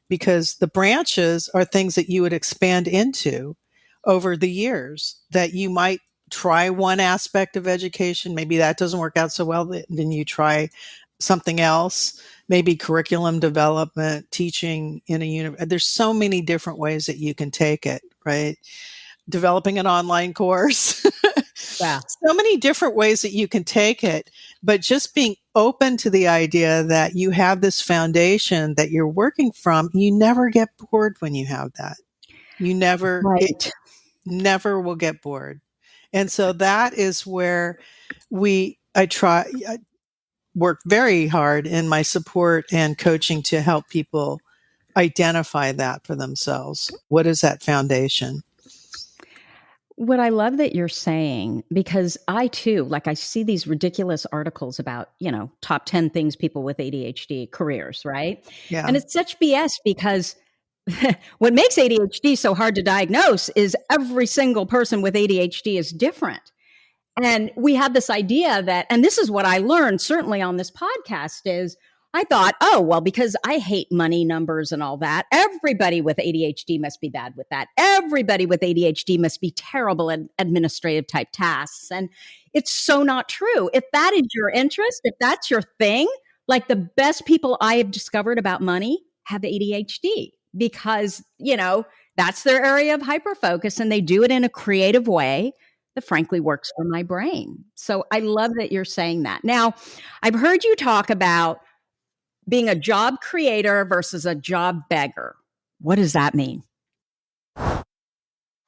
[SPEAKER 1] because the branches are things that you would expand into over the years, that you might try one aspect of education. Maybe that doesn't work out so well. Then you try something else, maybe curriculum development, teaching in a university. There's so many different ways that you can take it, right? Developing an online course.
[SPEAKER 2] Yeah.
[SPEAKER 1] So many different ways that you can take it, but just being open to the idea that you have this foundation that you're working from. You never get bored when you have that. You never,
[SPEAKER 2] Right.
[SPEAKER 1] it never will get bored. And so that is where I work very hard in my support and coaching to help people identify that for themselves. What is that foundation?
[SPEAKER 2] What I love that you're saying, because I too, I see these ridiculous articles about, top 10 things people with ADHD careers, right?
[SPEAKER 1] Yeah.
[SPEAKER 2] And it's such BS because what makes ADHD so hard to diagnose is every single person with ADHD is different. And we have this idea that, and this is what I learned certainly on this podcast, is I thought, oh, well, because I hate money, numbers, and all that, everybody with ADHD must be bad with that. Everybody with ADHD must be terrible at administrative type tasks. And it's so not true. If that is your interest, if that's your thing, like the best people I have discovered about money have ADHD because, that's their area of hyperfocus and they do it in a creative way that frankly works for my brain. So I love that you're saying that. Now, I've heard you talk about being a job creator versus a job beggar. What does that mean? If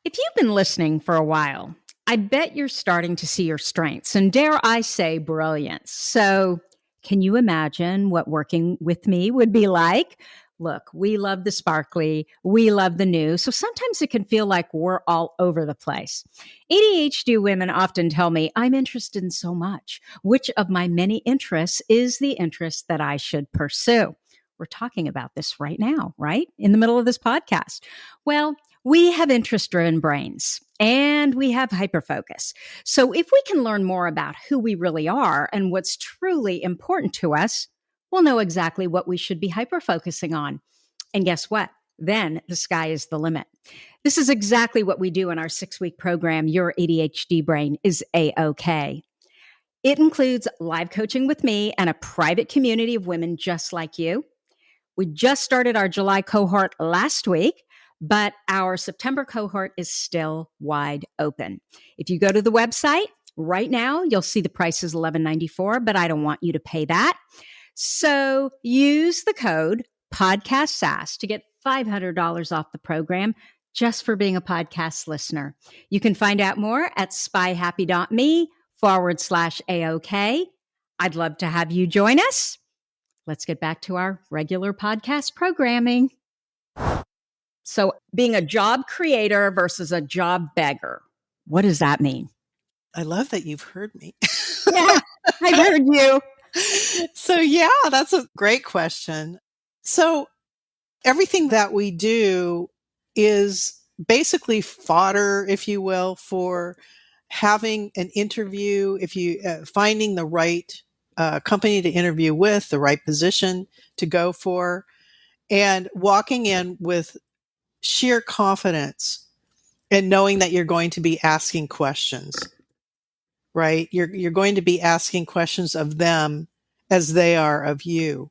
[SPEAKER 2] you've been listening for a while, I bet you're starting to see your strengths and, dare I say, brilliance. So can you imagine what working with me would be like? Look, we love the sparkly, we love the new, so sometimes it can feel like we're all over the place. ADHD women often tell me I'm interested in so much. Which of my many interests is the interest that I should pursue? we're talking about this right now, right? In the middle of this podcast. Well, we have interest-driven brains and we have hyperfocus. So if we can learn more about who we really are and what's truly important to us, we'll know exactly what we should be hyperfocusing on. And guess what? Then the sky is the limit. This is exactly what we do in our 6-week program, Your ADHD Brain is A-OK. It includes live coaching with me and a private community of women just like you. We just started our July cohort last week, but our September cohort is still wide open. If you go to the website right now, you'll see the price is $11.94, but I don't want you to pay that. So use the code PODCASTSASS to get $500 off the program just for being a podcast listener. You can find out more at spyhappy.me/AOK. I'd love to have you join us. Let's get back to our regular podcast programming. So being a job creator versus a job beggar, what does that mean?
[SPEAKER 1] I love that you've heard me.
[SPEAKER 2] Yeah, I heard you.
[SPEAKER 1] So yeah, that's a great question. So everything that we do is basically fodder, if you will, for having an interview, if you finding the right company to interview with, the right position to go for, and walking in with sheer confidence and knowing that you're going to be asking questions, right? You're going to be asking questions of them as they are of you.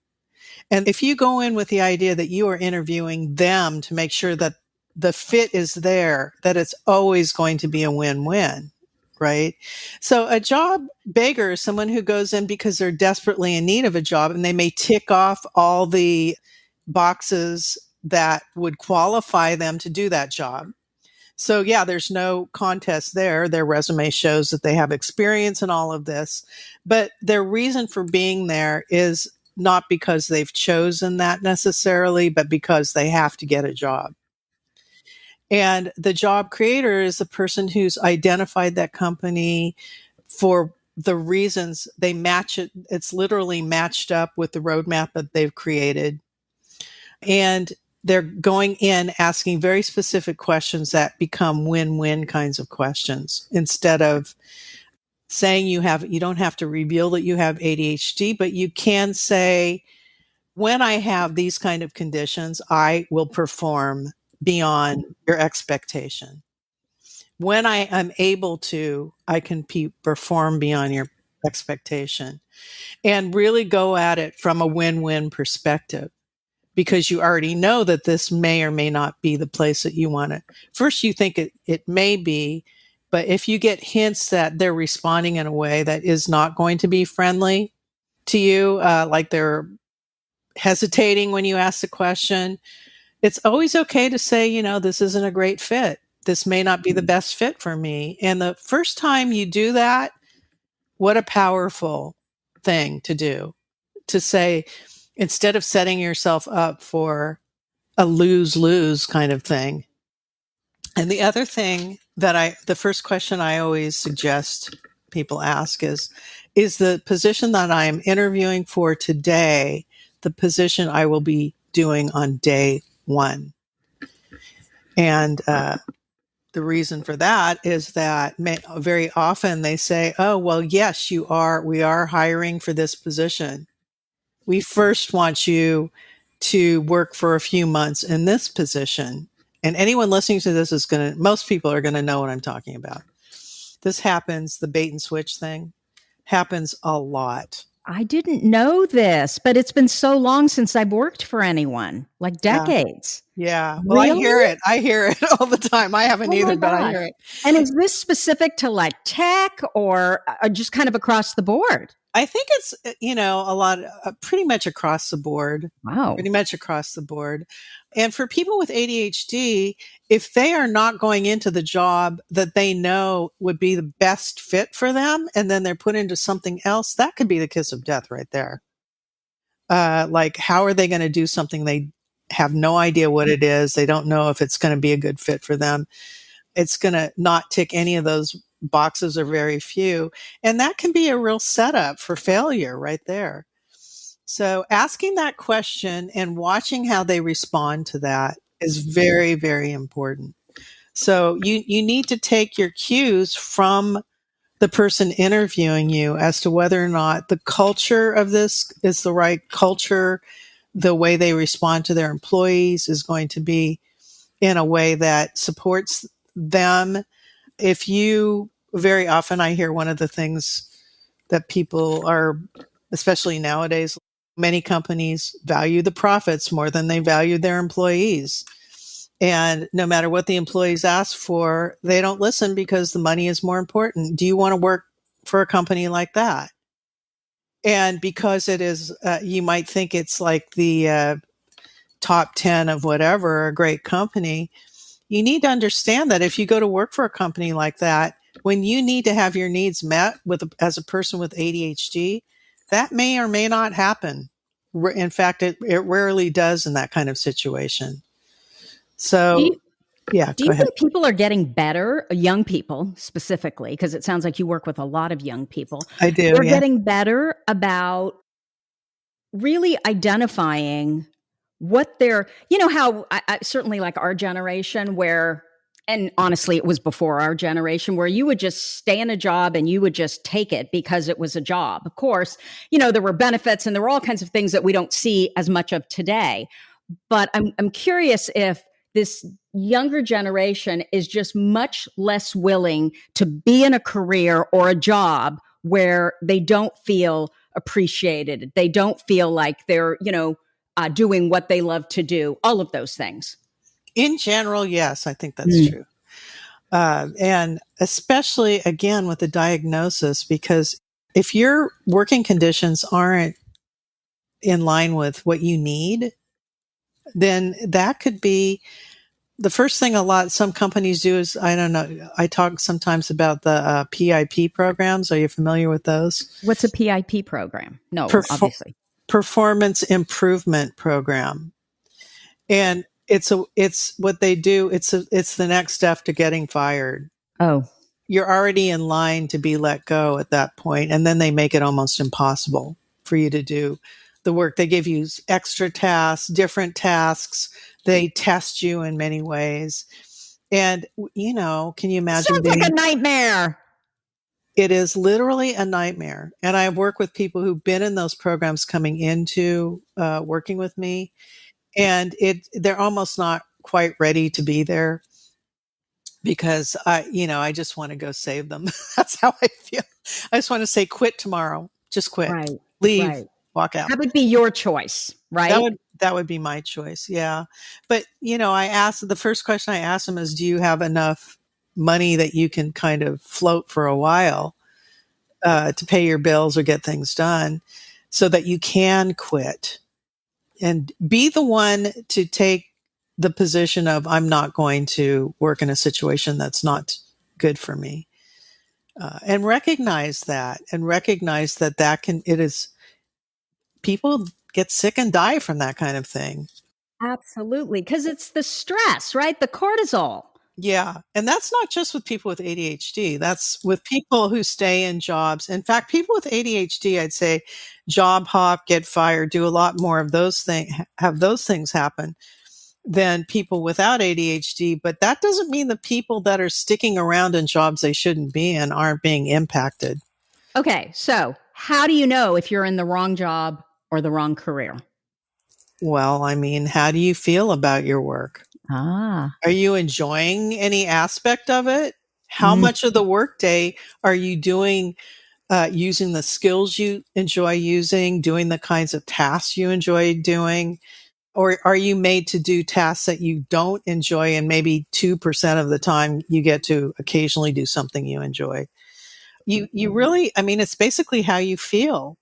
[SPEAKER 1] And if you go in with the idea that you are interviewing them to make sure that the fit is there, that it's always going to be a win-win, right? So a job beggar is someone who goes in because they're desperately in need of a job, and they may tick off all the boxes that would qualify them to do that job. So yeah, there's no contest there. Their resume shows that they have experience in all of this, but their reason for being there is not because they've chosen that necessarily, but because they have to get a job. And the job creator is the person who's identified that company for the reasons they match it. It's literally matched up with the roadmap that they've created. And they're going in asking very specific questions that become win-win kinds of questions, instead of saying you don't have to reveal that you have ADHD, but you can say, when I have these kind of conditions, I will perform beyond your expectation. When I am able to, I can perform beyond your expectation, and really go at it from a win-win perspective, because you already know that this may or may not be the place that you want it. First, you think it may be, but if you get hints that they're responding in a way that is not going to be friendly to you, like they're hesitating when you ask the question, it's always okay to say, this isn't a great fit. This may not be the best fit for me. And the first time you do that, what a powerful thing to do, to say, instead of setting yourself up for a lose-lose kind of thing. And the other thing the first question I always suggest people ask is the position that I am interviewing for today the position I will be doing on day one? And the reason for that is that very often they say, oh, well, yes, we are hiring for this position. We first want you to work for a few months in this position. And anyone listening to this most people are going to know what I'm talking about. This happens, the bait and switch thing happens a lot.
[SPEAKER 2] I didn't know this, but it's been so long since I've worked for anyone, like decades.
[SPEAKER 1] Yeah. Well,
[SPEAKER 2] really?
[SPEAKER 1] I hear it all the time. I haven't either, but I hear it.
[SPEAKER 2] And is this specific to like tech or just kind of across the board?
[SPEAKER 1] I think it's, a lot, pretty much across the board.
[SPEAKER 2] Wow.
[SPEAKER 1] Pretty much across the board. And for people with ADHD, if they are not going into the job that they know would be the best fit for them, and then they're put into something else, that could be the kiss of death right there. Like, how are they going to do something they have no idea what it is? They don't know if it's going to be a good fit for them. It's going to not tick any of those boxes, or very few. And that can be a real setup for failure right there. So asking that question and watching how they respond to that is very, very important. So you need to take your cues from the person interviewing you as to whether or not the culture of this is the right culture. The way they respond to their employees is going to be in a way that supports them. If you, very often I hear one of the things that people are, especially nowadays, many companies value the profits more than they value their employees. And no matter what the employees ask for, they don't listen because the money is more important. Do you want to work for a company like that? And because it is, you might think it's like the top 10 of whatever, a great company. You need to understand that if you go to work for a company like that, when you need to have your needs met as a person with ADHD, that may or may not happen. In fact, it rarely does in that kind of situation.
[SPEAKER 2] Do
[SPEAKER 1] So,
[SPEAKER 2] you,
[SPEAKER 1] yeah,
[SPEAKER 2] do
[SPEAKER 1] go
[SPEAKER 2] you
[SPEAKER 1] ahead.
[SPEAKER 2] think people are getting better, young people specifically, because it sounds like you work with a lot of young people?
[SPEAKER 1] I do,
[SPEAKER 2] They're
[SPEAKER 1] yeah.
[SPEAKER 2] getting better about really identifying what they're, how certainly like our generation where, and honestly, it was before our generation where you would just stay in a job and you would just take it because it was a job. Of course, there were benefits and there were all kinds of things that we don't see as much of today. But I'm curious if this younger generation is just much less willing to be in a career or a job where they don't feel appreciated. They don't feel like they're, doing what they love to do, all of those things.
[SPEAKER 1] In general, yes, I think that's true. And especially again with the diagnosis, because if your working conditions aren't in line with what you need, then that could be the first thing some companies do is, I don't know, I talk sometimes about the PIP programs. Are you familiar with those?
[SPEAKER 2] What's a PIP program? No,
[SPEAKER 1] Perfor-
[SPEAKER 2] obviously.
[SPEAKER 1] Performance improvement program. And it's what they do. It's the next step to getting fired.
[SPEAKER 2] Oh,
[SPEAKER 1] You're already in line to be let go at that point, and then they make it almost impossible for you to do the work. They give you extra tasks, different tasks. They test you in many ways. And, can you imagine
[SPEAKER 2] sounds like a
[SPEAKER 1] being,
[SPEAKER 2] nightmare.
[SPEAKER 1] it is literally a nightmare. And I work with people who've been in those programs coming into working with me, and they're almost not quite ready to be there because I just want to go save them. That's how I feel. I just want to say, quit tomorrow. Just quit.
[SPEAKER 2] Right,
[SPEAKER 1] Leave.
[SPEAKER 2] right.
[SPEAKER 1] Walk out.
[SPEAKER 2] That would be your choice,
[SPEAKER 1] That
[SPEAKER 2] right?
[SPEAKER 1] would that would be my choice. Yeah. But, the first question I asked them is, do you have enough money that you can kind of float for a while to pay your bills or get things done so that you can quit and be the one to take the position of, I'm not going to work in a situation that's not good for me. And recognize that it is, people get sick and die from that kind of thing.
[SPEAKER 2] Absolutely. Because it's the stress, right? The cortisol.
[SPEAKER 1] Yeah. And that's not just with people with ADHD. That's with people who stay in jobs. In fact, people with ADHD, I'd say job hop, get fired, do a lot more of those things, have those things happen than people without ADHD. But that doesn't mean the people that are sticking around in jobs they shouldn't be in aren't being impacted.
[SPEAKER 2] Okay. So, how do you know if you're in the wrong job or the wrong career?
[SPEAKER 1] Well, I mean, how do you feel about your work?
[SPEAKER 2] Ah.
[SPEAKER 1] Are you enjoying any aspect of it? How
[SPEAKER 2] Mm.
[SPEAKER 1] much of the workday are you doing using the skills you enjoy using, doing the kinds of tasks you enjoy doing? Or are you made to do tasks that you don't enjoy and maybe 2% of the time you get to occasionally do something you enjoy? You really, I mean, it's basically how you feel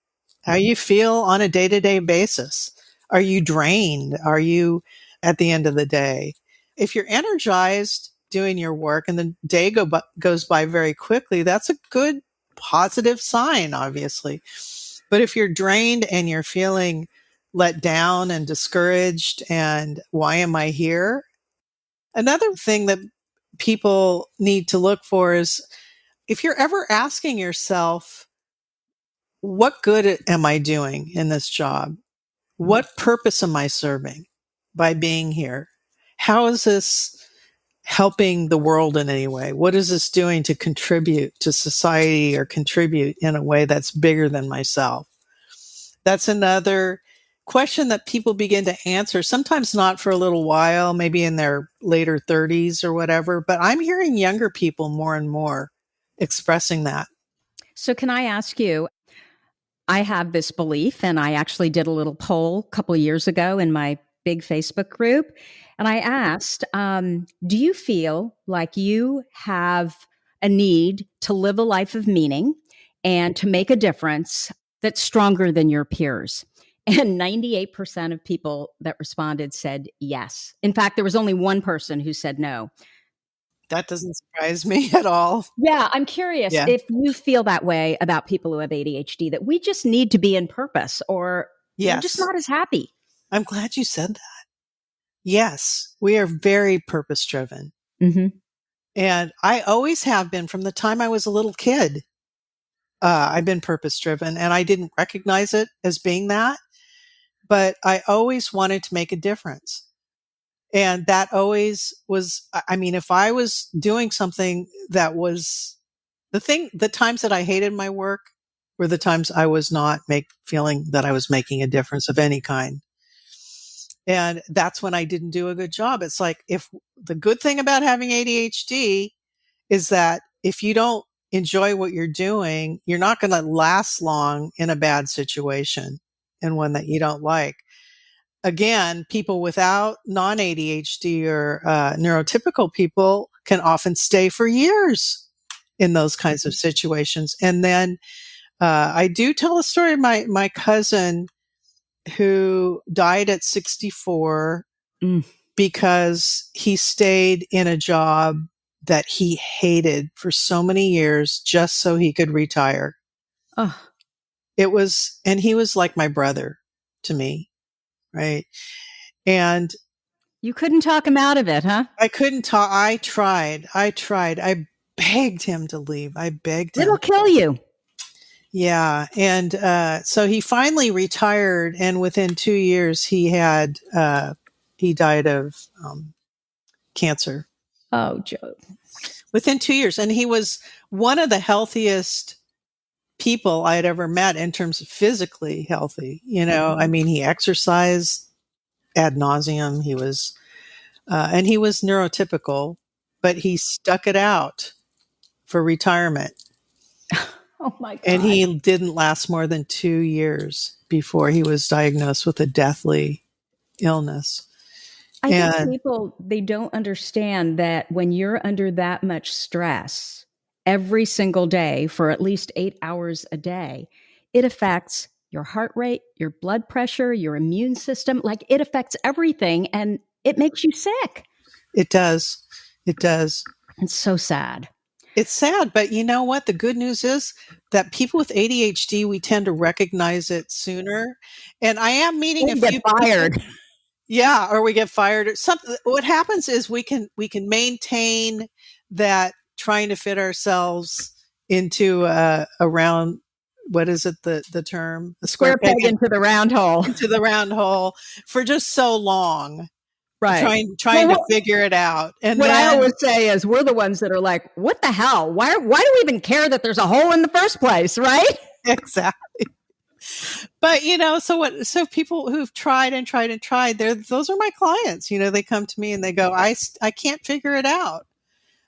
[SPEAKER 1] on a day-to-day basis. Are you drained? Are you at the end of the day? If you're energized doing your work and the day goes by very quickly, that's a good positive sign, obviously. But if you're drained and you're feeling let down and discouraged and why am I here? Another thing that people need to look for is, if you're ever asking yourself, what good am I doing in this job? What purpose am I serving by being here? How is this helping the world in any way? What is this doing to contribute to society or contribute in a way that's bigger than myself? That's another question that people begin to answer, sometimes not for a little while, maybe in their later 30s or whatever, but I'm hearing younger people more and more expressing that.
[SPEAKER 2] So, can I ask you? I have this belief, and I actually did a little poll a couple of years ago in my big Facebook group. And I asked, do you feel like you have a need to live a life of meaning and to make a difference that's stronger than your peers? And 98% of people that responded said yes. In fact, there was only one person who said no.
[SPEAKER 1] That doesn't surprise me at all.
[SPEAKER 2] Yeah, I'm curious
[SPEAKER 1] Yeah.
[SPEAKER 2] if you feel that way about people who have ADHD, that we just need to be in purpose or we're just
[SPEAKER 1] Yes.
[SPEAKER 2] not as happy.
[SPEAKER 1] I'm glad you said that. Yes, we are very purpose driven.
[SPEAKER 2] Mm-hmm.
[SPEAKER 1] And I always have been from the time I was a little kid. I've been purpose driven and I didn't recognize it as being that, but I always wanted to make a difference. And that always was, I mean, if I was doing something that was the times that I hated my work were the times I was not feeling that I was making a difference of any kind. And that's when I didn't do a good job. It's like, if the good thing about having ADHD is that if you don't enjoy what you're doing, you're not going to last long in a bad situation and one that you don't like. Again, people without non-ADHD or neurotypical people can often stay for years in those kinds of situations. And then I do tell a story of my cousin who died at 64 because he stayed in a job that he hated for so many years just so he could retire.
[SPEAKER 2] Oh.
[SPEAKER 1] And he was like my brother to me, right? And
[SPEAKER 2] You couldn't talk him out of it, huh?
[SPEAKER 1] I couldn't talk. I tried. I begged him to leave. I begged him.
[SPEAKER 2] It'll kill you.
[SPEAKER 1] Yeah. And so he finally retired. And within 2 years, he died of cancer.
[SPEAKER 2] Oh, Joe.
[SPEAKER 1] Within 2 years. And he was one of the healthiest people I had ever met in terms of physically healthy. You know, I mean, he exercised ad nauseum. He was, and he was neurotypical, but he stuck it out for retirement.
[SPEAKER 2] Oh my God.
[SPEAKER 1] And he didn't last more than 2 years before he was diagnosed with a deathly illness.
[SPEAKER 2] I think people, they don't understand that when you're under that much stress every single day for at least 8 hours a day, it affects your heart rate, your blood pressure, your immune system. Like, it affects everything and it makes you sick.
[SPEAKER 1] It does. It does.
[SPEAKER 2] It's so sad.
[SPEAKER 1] It's sad, but you know what? The good news is that people with ADHD, we tend to recognize it sooner. And I am meeting a few
[SPEAKER 2] get fired.
[SPEAKER 1] people. Yeah, or we get fired or something. What happens is we can maintain that trying to fit ourselves into a round, what is it, the term? A
[SPEAKER 2] square peg into the round hole.
[SPEAKER 1] Into the round hole for just so long.
[SPEAKER 2] Right.
[SPEAKER 1] Trying to figure it out. And
[SPEAKER 2] what
[SPEAKER 1] then,
[SPEAKER 2] I always say is we're the ones that are like, what the hell? Why do we even care that there's a hole in the first place, right?
[SPEAKER 1] Exactly. But, you know, so people who've tried and tried and tried, those are my clients. You know, they come to me and they go, I can't figure it out.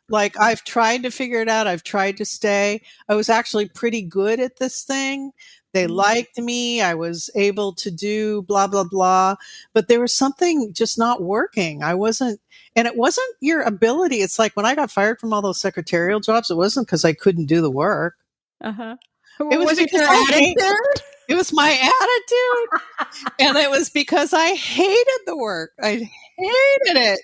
[SPEAKER 1] Like, I've tried to figure it out. I've tried to stay. I was actually pretty good at this thing. They liked me. I was able to do blah, blah, blah. But there was something just not working. And it wasn't your ability. It's like when I got fired from all those secretarial jobs, it wasn't because I couldn't do the work.
[SPEAKER 2] Uh-huh.
[SPEAKER 1] It was because
[SPEAKER 2] your attitude?
[SPEAKER 1] It was my attitude. And it was because I hated the work. I hated it.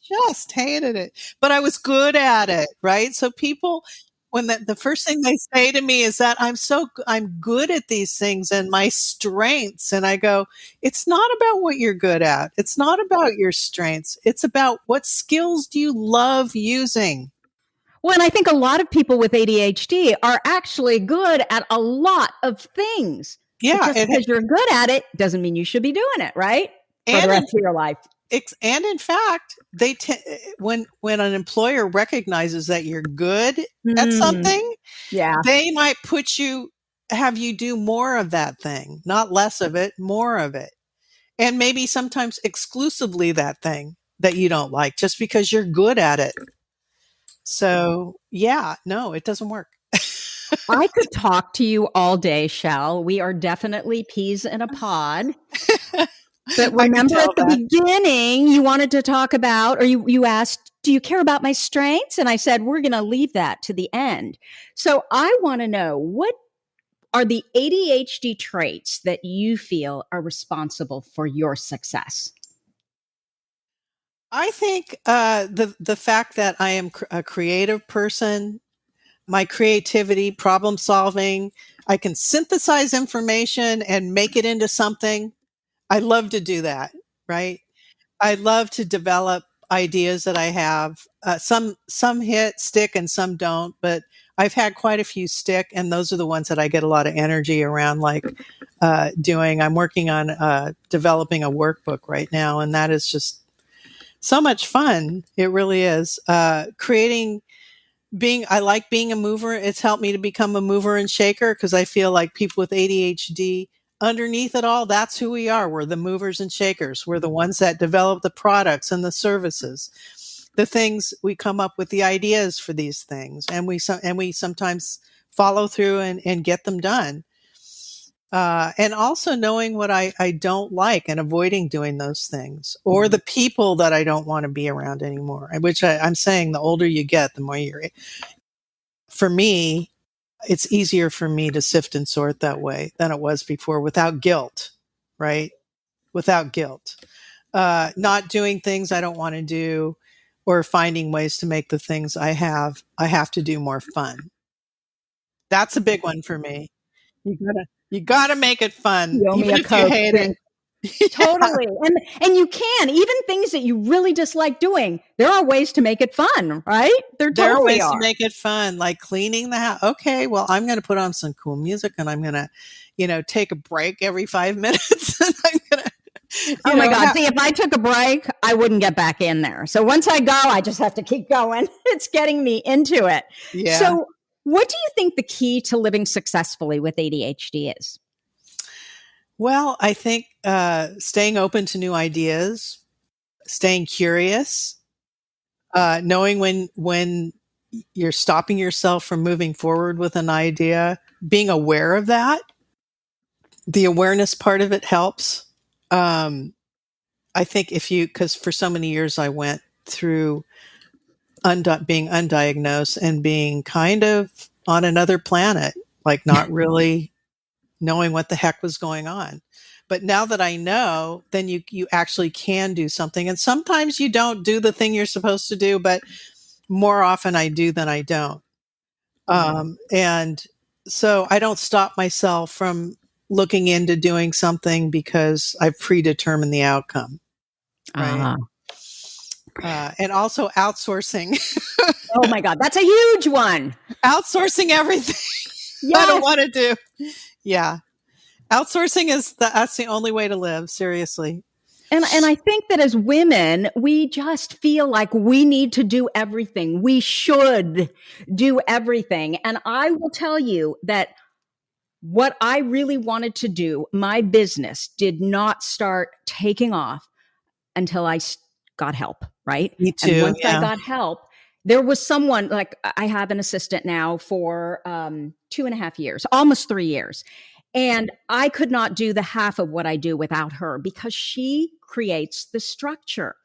[SPEAKER 1] Just hated it. But I was good at it, right? So people, when the first thing they say to me is that I'm good at these things and my strengths. And I go, it's not about what you're good at. It's not about your strengths. It's about what skills do you love using?
[SPEAKER 2] Well, and I think a lot of people with ADHD are actually good at a lot of things. But
[SPEAKER 1] Yeah,
[SPEAKER 2] just because you're good at it doesn't mean you should be doing it, right? For the rest of your life.
[SPEAKER 1] and in fact, when an employer recognizes that you're good at something,
[SPEAKER 2] Yeah.
[SPEAKER 1] they might have you do more of that thing, not less of it, more of it. And maybe sometimes exclusively that thing that you don't like just because you're good at it. So, yeah, no, it doesn't work.
[SPEAKER 2] I could talk to you all day, Shell. We are definitely peas in a pod. But
[SPEAKER 1] I can
[SPEAKER 2] remember
[SPEAKER 1] tell
[SPEAKER 2] at the
[SPEAKER 1] that.
[SPEAKER 2] beginning, you wanted to talk about, or you asked, do you care about my strengths? And I said, we're going to leave that to the end. So I want to know, what are the ADHD traits that you feel are responsible for your success?
[SPEAKER 1] I think the fact that I am a creative person, my creativity, problem solving, I can synthesize information and make it into something. I love to do that, right? I love to develop ideas that I have. Some hit, stick, and some don't. But I've had quite a few stick, and those are the ones that I get a lot of energy around. Like doing, I'm working on developing a workbook right now, and that is just so much fun. It really is. I like being a mover. It's helped me to become a mover and shaker because I feel like people with ADHD, underneath it all, that's who we are. We're the movers and shakers. We're the ones that develop the products and the services, the things we come up with, the ideas for these things, and we sometimes follow through and get them done. And also knowing what I don't like and avoiding doing those things, or the people that I don't want to be around anymore, which I'm saying the older you get, the more for me, it's easier for me to sift and sort that way than it was before without guilt, right? Without guilt. Not doing things I don't want to do or finding ways to make the things I have to do more fun. That's a big one for me. You gotta make it fun,
[SPEAKER 2] You owe me
[SPEAKER 1] even
[SPEAKER 2] a
[SPEAKER 1] if you
[SPEAKER 2] Coke.
[SPEAKER 1] hate it.
[SPEAKER 2] Totally. And you can, even things that you really dislike doing, there are ways to make it fun, right? There
[SPEAKER 1] There are
[SPEAKER 2] totally
[SPEAKER 1] ways to
[SPEAKER 2] are.
[SPEAKER 1] make it fun, like cleaning the house. Okay, well, I'm going to put on some cool music and I'm going to, take a break every 5 minutes. And I'm going to,
[SPEAKER 2] Oh my God. See, if I took a break, I wouldn't get back in there. So once I go, I just have to keep going. It's getting me into it.
[SPEAKER 1] yeah.
[SPEAKER 2] So what do you think the key to living successfully with ADHD is?
[SPEAKER 1] Well, I think staying open to new ideas, staying curious, knowing when you're stopping yourself from moving forward with an idea, being aware of that. The awareness part of it helps. I think because for so many years I went through being undiagnosed and being kind of on another planet, like not really knowing what the heck was going on. But now that I know, then you actually can do something. And sometimes you don't do the thing you're supposed to do, but more often I do than I don't. And so I don't stop myself from looking into doing something because I've predetermined the outcome. Right. And also outsourcing.
[SPEAKER 2] Oh my God, that's a huge one.
[SPEAKER 1] Outsourcing everything.
[SPEAKER 2] Yes.
[SPEAKER 1] I don't want to do. Yeah. Outsourcing that's the only way to live, seriously.
[SPEAKER 2] And I think that as women, we just feel like we need to do everything. We should do everything. And I will tell you that what I really wanted to do, my business did not start taking off until I got help, right?
[SPEAKER 1] Me too.
[SPEAKER 2] And once I
[SPEAKER 1] Yeah.
[SPEAKER 2] got help, there was someone, like, I have an assistant now for 2.5 years, almost 3 years. And I could not do the half of what I do without her because she creates the structure.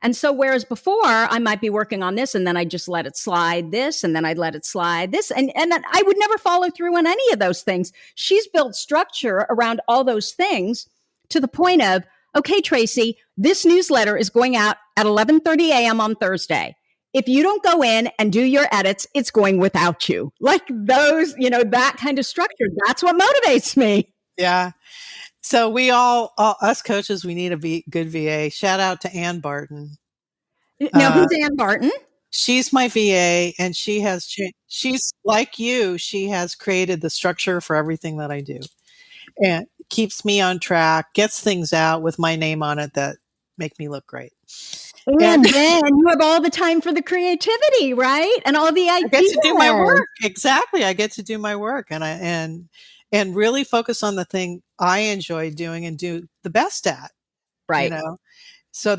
[SPEAKER 2] And so, whereas before I might be working on this and then I just let it slide this, and then I'd let it slide this, and I would never follow through on any of those things. She's built structure around all those things to the point of, okay, Tracy, this newsletter is going out at 11:30 a.m. on Thursday. If you don't go in and do your edits, it's going without you. Like those, that kind of structure. That's what motivates me.
[SPEAKER 1] Yeah. So we us coaches, we need a good VA. Shout out to Ann Barton.
[SPEAKER 2] Now, who's Ann Barton?
[SPEAKER 1] She's my VA, and she's like you, she has created the structure for everything that I do, and keeps me on track, gets things out with my name on it that make me look great. And
[SPEAKER 2] And then you have all the time for the creativity, right? And all the
[SPEAKER 1] I get to do my
[SPEAKER 2] ideas.
[SPEAKER 1] work. Exactly. I get to do my work, and really focus on the thing I enjoy doing and do the best at, you
[SPEAKER 2] Right.
[SPEAKER 1] know? So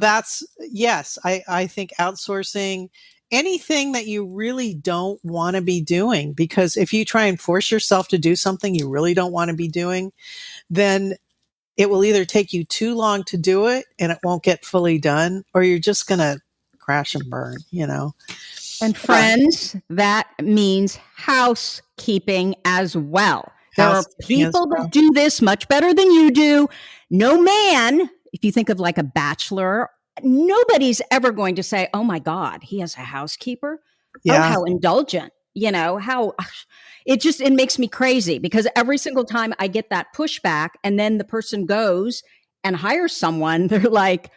[SPEAKER 1] yes, I think outsourcing anything that you really don't want to be doing, because if you try and force yourself to do something you really don't want to be doing, then it will either take you too long to do it and it won't get fully done, or you're just going to crash and burn,
[SPEAKER 2] And friends, that means housekeeping as well. There are
[SPEAKER 1] Housekeeping as
[SPEAKER 2] people
[SPEAKER 1] well.
[SPEAKER 2] that do this much better than you do. No man, if you think of like a bachelor, nobody's ever going to say, oh my God, he has a housekeeper. Oh,
[SPEAKER 1] Yeah.
[SPEAKER 2] how indulgent. How it makes me crazy, because every single time I get that pushback and then the person goes and hires someone, they're like,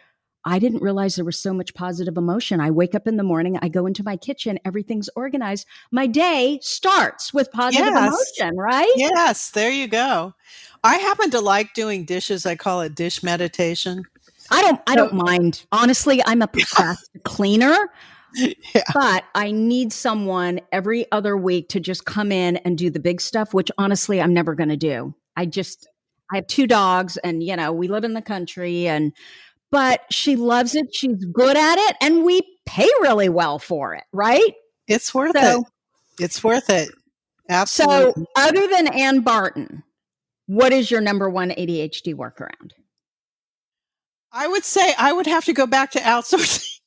[SPEAKER 2] I didn't realize there was so much positive emotion. I wake up in the morning, I go into my kitchen, everything's organized. My day starts with positive
[SPEAKER 1] Yes.
[SPEAKER 2] emotion, right?
[SPEAKER 1] Yes. There you go. I happen to like doing dishes. I call it dish meditation.
[SPEAKER 2] I
[SPEAKER 1] So,
[SPEAKER 2] don't mind. Honestly, I'm a procrastinator cleaner,
[SPEAKER 1] yeah.
[SPEAKER 2] but I need someone every other week to just come in and do the big stuff, which honestly I'm never going to do. I have 2 dogs, and we live in the country, but she loves it. She's good at it, and we pay really well for it, right?
[SPEAKER 1] It's worth it.
[SPEAKER 2] So,
[SPEAKER 1] It's worth it.
[SPEAKER 2] so
[SPEAKER 1] Absolutely.
[SPEAKER 2] other than Ann Barton, what is your number one ADHD workaround?
[SPEAKER 1] I would say I would have to go back to outsourcing.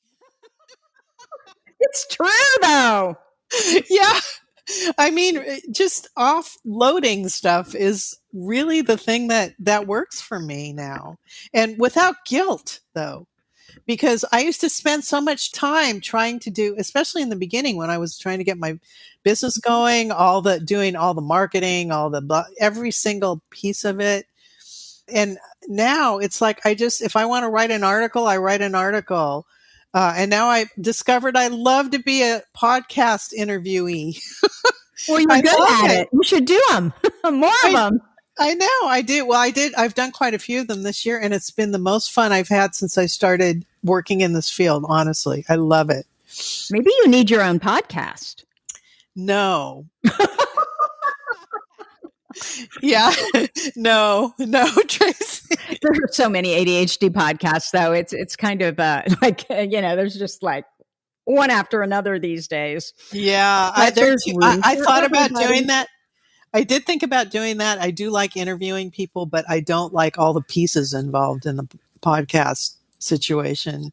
[SPEAKER 2] It's true, though.
[SPEAKER 1] Yeah. I mean, just offloading stuff is really the thing that works for me now. And without guilt, though, because I used to spend so much time trying to do, especially in the beginning when I was trying to get my business going, doing all the marketing, every single piece of it. And now it's like, if I want to write an article, I write an article. And now I discovered I love to be a podcast interviewee.
[SPEAKER 2] Well, you're
[SPEAKER 1] I
[SPEAKER 2] good
[SPEAKER 1] love
[SPEAKER 2] at
[SPEAKER 1] it.
[SPEAKER 2] it. You should do them. More of them.
[SPEAKER 1] I know I do. Well, I've done quite a few of them this year, and it's been the most fun I've had since I started working in this field. Honestly, I love it.
[SPEAKER 2] Maybe you need your own podcast.
[SPEAKER 1] No. Yeah. No, Tracy.
[SPEAKER 2] There are so many ADHD podcasts, though. It's kind of there's just like one after another these days.
[SPEAKER 1] Yeah,
[SPEAKER 2] But there's
[SPEAKER 1] I
[SPEAKER 2] room
[SPEAKER 1] thought
[SPEAKER 2] for
[SPEAKER 1] about
[SPEAKER 2] everybody.
[SPEAKER 1] doing that. I did think about doing that. I do like interviewing people, but I don't like all the pieces involved in the podcast situation.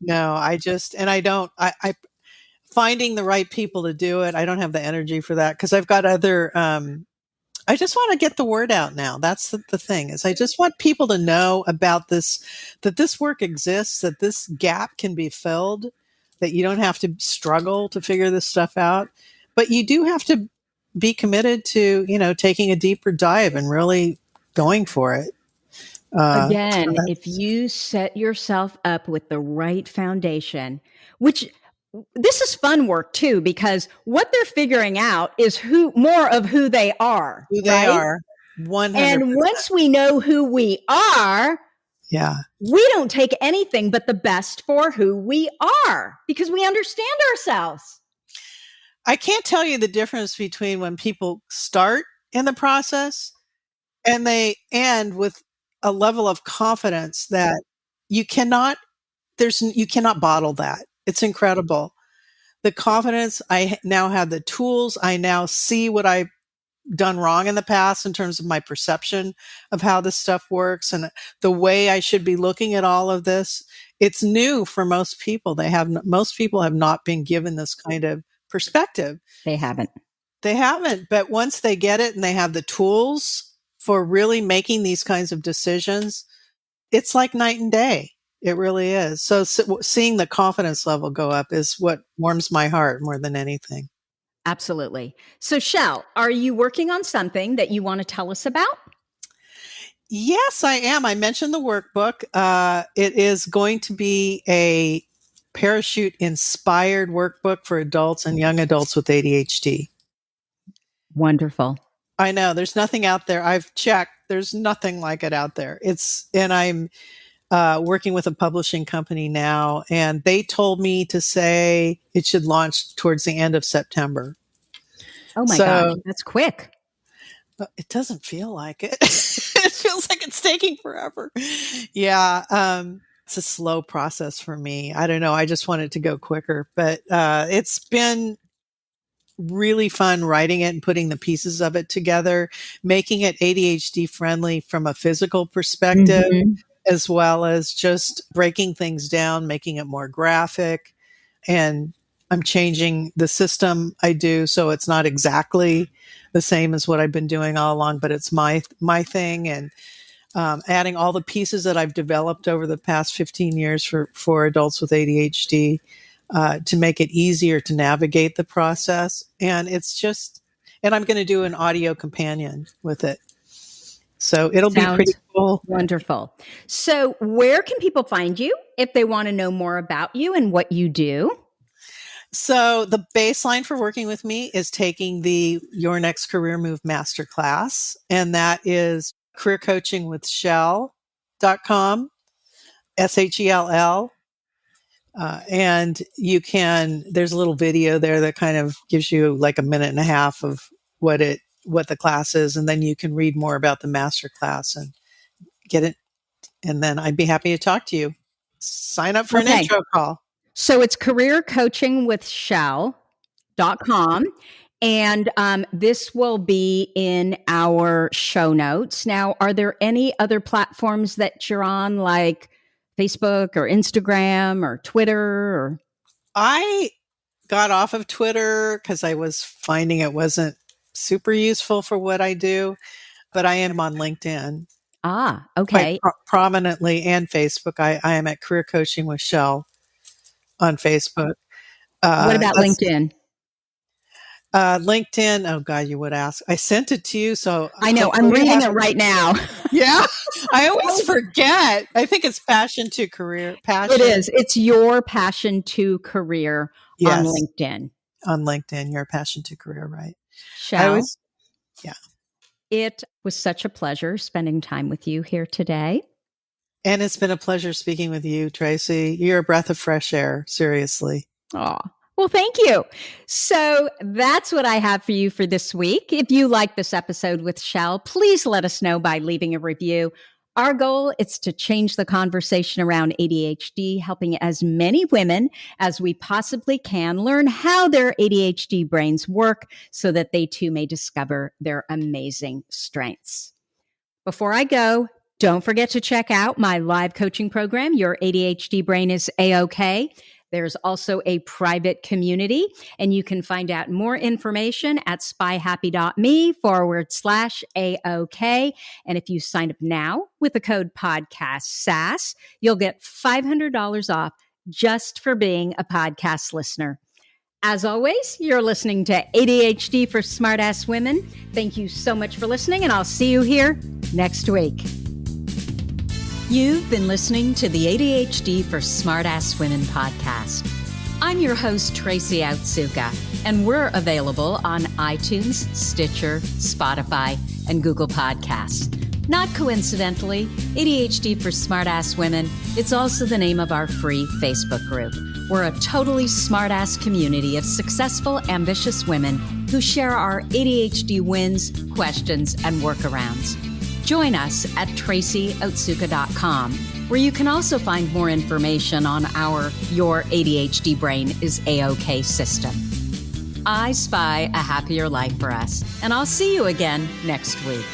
[SPEAKER 1] No, I finding the right people to do it. I don't have the energy for that, because I've got other, I just want to get the word out now. That's the thing, is I just want people to know about this, that this work exists, that this gap can be filled, that you don't have to struggle to figure this stuff out, but you do have to be committed to, taking a deeper dive and really going for it.
[SPEAKER 2] Again, if you set yourself up with the right foundation, which this is fun work too, because what they're figuring out is more of who they are.
[SPEAKER 1] Who they are, 100%.
[SPEAKER 2] And once we know who we are,
[SPEAKER 1] yeah,
[SPEAKER 2] we don't take anything but the best for who we are, because we understand ourselves.
[SPEAKER 1] I can't tell you the difference between when people start in the process and they end with a level of confidence that you cannot bottle that. It's incredible. The confidence, I now have the tools. I now see what I've done wrong in the past in terms of my perception of how this stuff works and the way I should be looking at all of this. It's new for most people. Most people have not been given this kind of perspective.
[SPEAKER 2] They haven't.
[SPEAKER 1] But once they get it and they have the tools for really making these kinds of decisions, it's like night and day. It really is. So seeing the confidence level go up is what warms my heart more than anything.
[SPEAKER 2] Absolutely. So, Shell, are you working on something that you want to tell us about?
[SPEAKER 1] Yes, I am. I mentioned the workbook. It is going to be parachute inspired workbook for adults and young adults with ADHD.
[SPEAKER 2] Wonderful.
[SPEAKER 1] I know there's nothing out there. I've checked. There's nothing like it out there. And I'm working with a publishing company now, and they told me to say it should launch towards the end of September.
[SPEAKER 2] Oh my gosh, that's quick.
[SPEAKER 1] It doesn't feel like it. It feels like it's taking forever. Yeah. It's a slow process for me. I don't know. I just want it to go quicker, but it's been really fun writing it and putting the pieces of it together, making it ADHD friendly from a physical perspective, as well as just breaking things down, making it more graphic. And I'm changing the system I do, so it's not exactly the same as what I've been doing all along, but it's my thing. And adding all the pieces that I've developed over the past 15 years for adults with ADHD to make it easier to navigate the process. And I'm going to do an audio companion with it. So it'll be pretty cool.
[SPEAKER 2] Wonderful. So where can people find you if they want to know more about you and what you do?
[SPEAKER 1] So the baseline for working with me is taking the Your Next Career Move Masterclass, and that is careercoachingwithshell.com, SHELL. And there's a little video there that kind of gives you like a minute and a half of what the class is. And then you can read more about the masterclass and get it. And then I'd be happy to talk to you. Sign up for an intro call.
[SPEAKER 2] So it's careercoachingwithshell.com. And this will be in our show notes. Now, are there any other platforms that you're on, like Facebook or Instagram or Twitter? Or
[SPEAKER 1] I got off of Twitter because I was finding it wasn't super useful for what I do, but I am on LinkedIn.
[SPEAKER 2] Ah, okay.
[SPEAKER 1] Quite prominently, and Facebook. I am at Career Coaching with Shell on Facebook.
[SPEAKER 2] What about LinkedIn?
[SPEAKER 1] LinkedIn, oh God, you would ask. I sent it to you, so
[SPEAKER 2] I know. I'm reading it right now.
[SPEAKER 1] Yeah, I always forget. I think it's Passion to Career.
[SPEAKER 2] It is. It's Your Passion to Career on LinkedIn.
[SPEAKER 1] On LinkedIn, Your Passion to Career, right?
[SPEAKER 2] Shell. It was such a pleasure spending time with you here today.
[SPEAKER 1] And it's been a pleasure speaking with you, Tracy. You're a breath of fresh air, seriously.
[SPEAKER 2] Oh, well, thank you. So that's what I have for you for this week. If you like this episode with Shell, please let us know by leaving a review. Our goal is to change the conversation around ADHD, helping as many women as we possibly can learn how their ADHD brains work so that they too may discover their amazing strengths. Before I go, don't forget to check out my live coaching program, Your ADHD Brain is A-OK. There's also a private community, and you can find out more information at spyhappy.me/AOK. And if you sign up now with the code podcast SAS, you'll get $500 off just for being a podcast listener. As always, you're listening to ADHD for Smartass Women. Thank you so much for listening, and I'll see you here next week. You've been listening to the ADHD for Smartass Women podcast. I'm your host, Tracy Outsuka, and we're available on iTunes, Stitcher, Spotify, and Google Podcasts. Not coincidentally, ADHD for Smartass Women, it's also the name of our free Facebook group. We're a totally smartass community of successful, ambitious women who share our ADHD wins, questions, and workarounds. Join us at tracyoutsuka.com, where you can also find more information on our Your ADHD Brain is A-OK system. I spy a happier life for us, and I'll see you again next week.